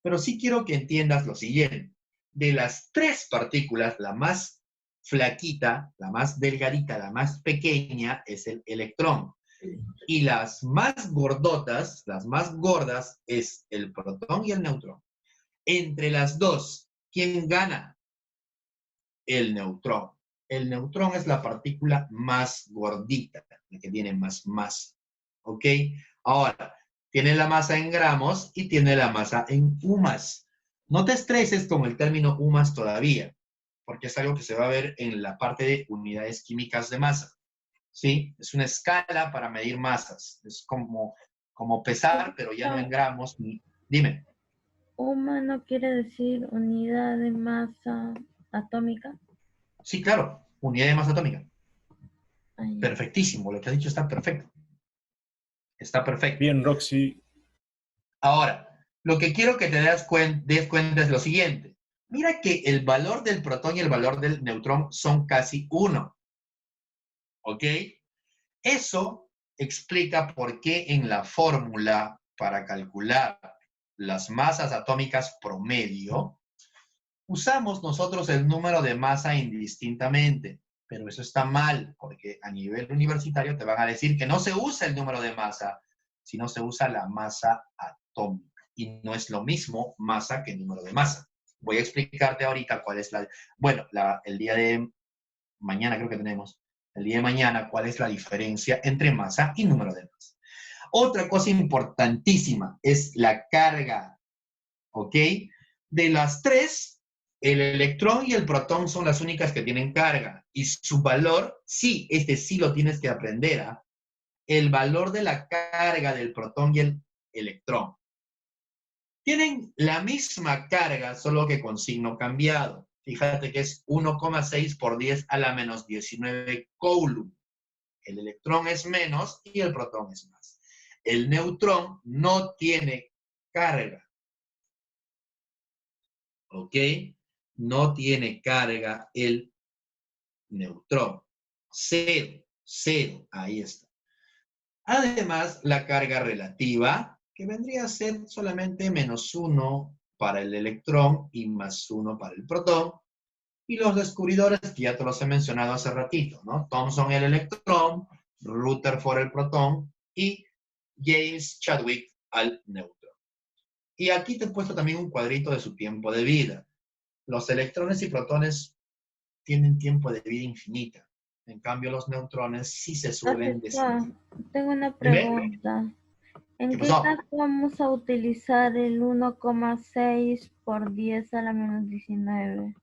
pero sí quiero que entiendas lo siguiente. De las 3 partículas, la más flaquita, la más delgadita, la más pequeña es el electrón. Y las más gordotas, las más gordas, es el protón y el neutrón. Entre las dos, ¿quién gana? El neutrón. El neutrón es la partícula más gordita, la que tiene más masa. ¿Ok? Ahora, tiene la masa en gramos y tiene la masa en UMAS. No te estreses con el término UMAS todavía, porque es algo que se va a ver en la parte de unidades químicas de masa. ¿Sí? Es una escala para medir masas. Es como pesar, pero ya no en gramos. Dime. ¿UMA no quiere decir unidad de masa atómica? Sí, claro. Unidad de masa atómica. Perfectísimo. Lo que has dicho está perfecto. Está perfecto. Bien, Roxy. Ahora, lo que quiero que te des cuenta es lo siguiente. Mira que el valor del protón y el valor del neutrón son casi 1. ¿Ok? Eso explica por qué en la fórmula para calcular las masas atómicas promedio, usamos nosotros el número de masa indistintamente. Pero eso está mal, porque a nivel universitario te van a decir que no se usa el número de masa, sino se usa la masa atómica. Y no es lo mismo masa que número de masa. Voy a explicarte ahorita cuál es el día de mañana creo que tenemos. El día de mañana, cuál es la diferencia entre masa y número de masa. Otra cosa importantísima es la carga, ¿ok? De las 3, el electrón y el protón son las únicas que tienen carga. Y su valor, sí, sí lo tienes que aprender, el valor de la carga del protón y el electrón. Tienen la misma carga, solo que con signo cambiado. Fíjate que es 1,6 por 10 a la menos 19 coulomb. El electrón es menos y el protón es más. El neutrón no tiene carga. ¿Ok? No tiene carga el neutrón. Cero, cero, ahí está. Además, la carga relativa, que vendría a ser solamente menos 1 para el electrón y más 1 para el protón. Y los descubridores, que ya te los he mencionado hace ratito, ¿no? Thomson el electrón, Rutherford el protón y James Chadwick al neutrón. Y aquí te he puesto también un cuadrito de su tiempo de vida. Los electrones y protones tienen tiempo de vida infinita. En cambio, los neutrones sí se suelen Profesor, tengo una Dime. pregunta. ¿En ¿Qué qué pasó? caso vamos a utilizar el 1,6 por 10 a la menos 19?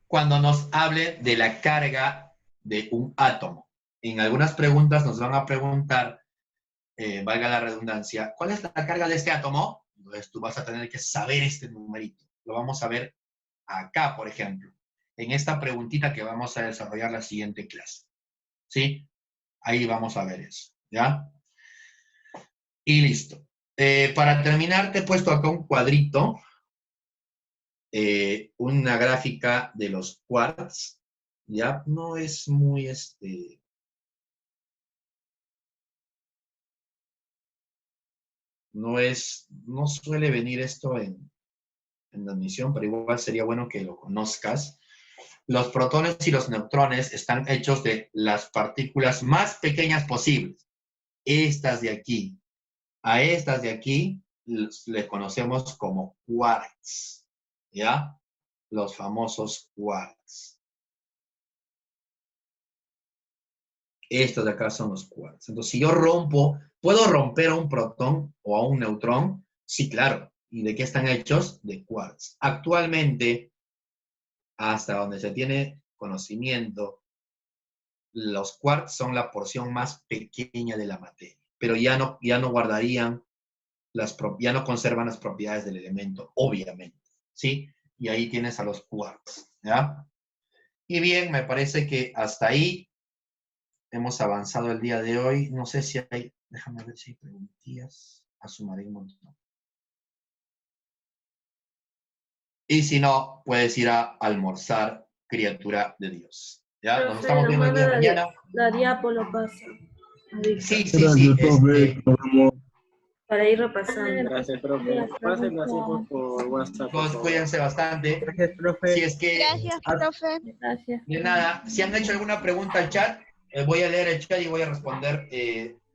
Cuando nos hable de la carga de un átomo. En algunas preguntas nos van a preguntar, valga la redundancia, ¿cuál es la carga de este átomo? Entonces tú vas a tener que saber este numerito. Lo vamos a ver acá, por ejemplo, en esta preguntita que vamos a desarrollar la siguiente clase. ¿Sí? Ahí vamos a ver eso, ¿ya? Y listo. Para terminar, te he puesto acá un cuadrito, una gráfica de los quarks, ¿ya? No es muy, no suele venir esto en la admisión, pero igual sería bueno que lo conozcas. Los protones y los neutrones están hechos de las partículas más pequeñas posibles. Estas de aquí. A estas de aquí les conocemos como quarks, ¿ya? Los famosos quarks. Estos de acá son los quarks. Entonces, si yo ¿puedo romper a un protón o a un neutrón? Sí, claro. ¿Y de qué están hechos? De quarks. Actualmente, hasta donde se tiene conocimiento, los quarks son la porción más pequeña de la materia, pero ya no guardarían, ya no conservan las propiedades del elemento, obviamente, ¿sí? Y ahí tienes a los quarks, ¿ya? Y bien, me parece que hasta ahí hemos avanzado el día de hoy. No sé si hay, déjame ver si hay preguntillas, asumaré un montón. Y si no, puedes ir a almorzar, criatura de Dios. ¿Ya? Nos estamos viendo el día de mañana. La diapo lo pasa. Sí. Para ir repasando. Gracias, profe. Pásenlo así por WhatsApp. Todos cuídense bastante. Gracias, profe. Si es que, Gracias, profe. Gracias. de nada, si han hecho alguna pregunta al chat, voy a leer el chat y voy a responder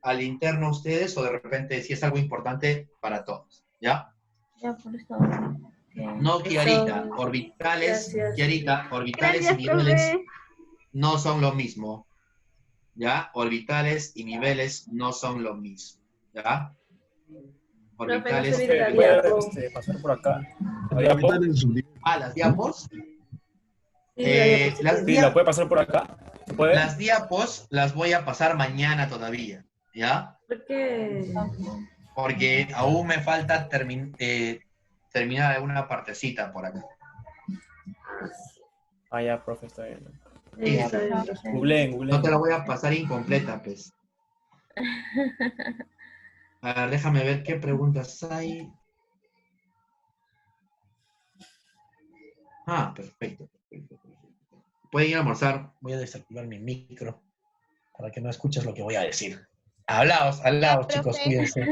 al interno a ustedes, o de repente si es algo importante para todos. ¿Ya? Ya por eso. No, Kiarita, orbitales, Kiarita, orbitales Gracias, y niveles profe. no son lo mismo. ¿Ya? Orbitales y niveles no son lo mismo. ¿Ya? Orbitales. ¿Puede pasar por acá? ¿La diapo? ¿Las diapos? Sí, ¿la puede pasar por acá? ¿Puede? Las diapos las voy a pasar mañana todavía. ¿Ya? ¿Por qué? Porque aún me falta terminar alguna partecita por acá. Ah, ya, profe, está bien. Sí, Googleen. No te la voy a pasar incompleta, pues. A ver, déjame ver qué preguntas hay. Ah, perfecto. Pueden ir a almorzar. Voy a desactivar mi micro para que no escuches lo que voy a decir. Hablaos, chicos, cuídense. Ya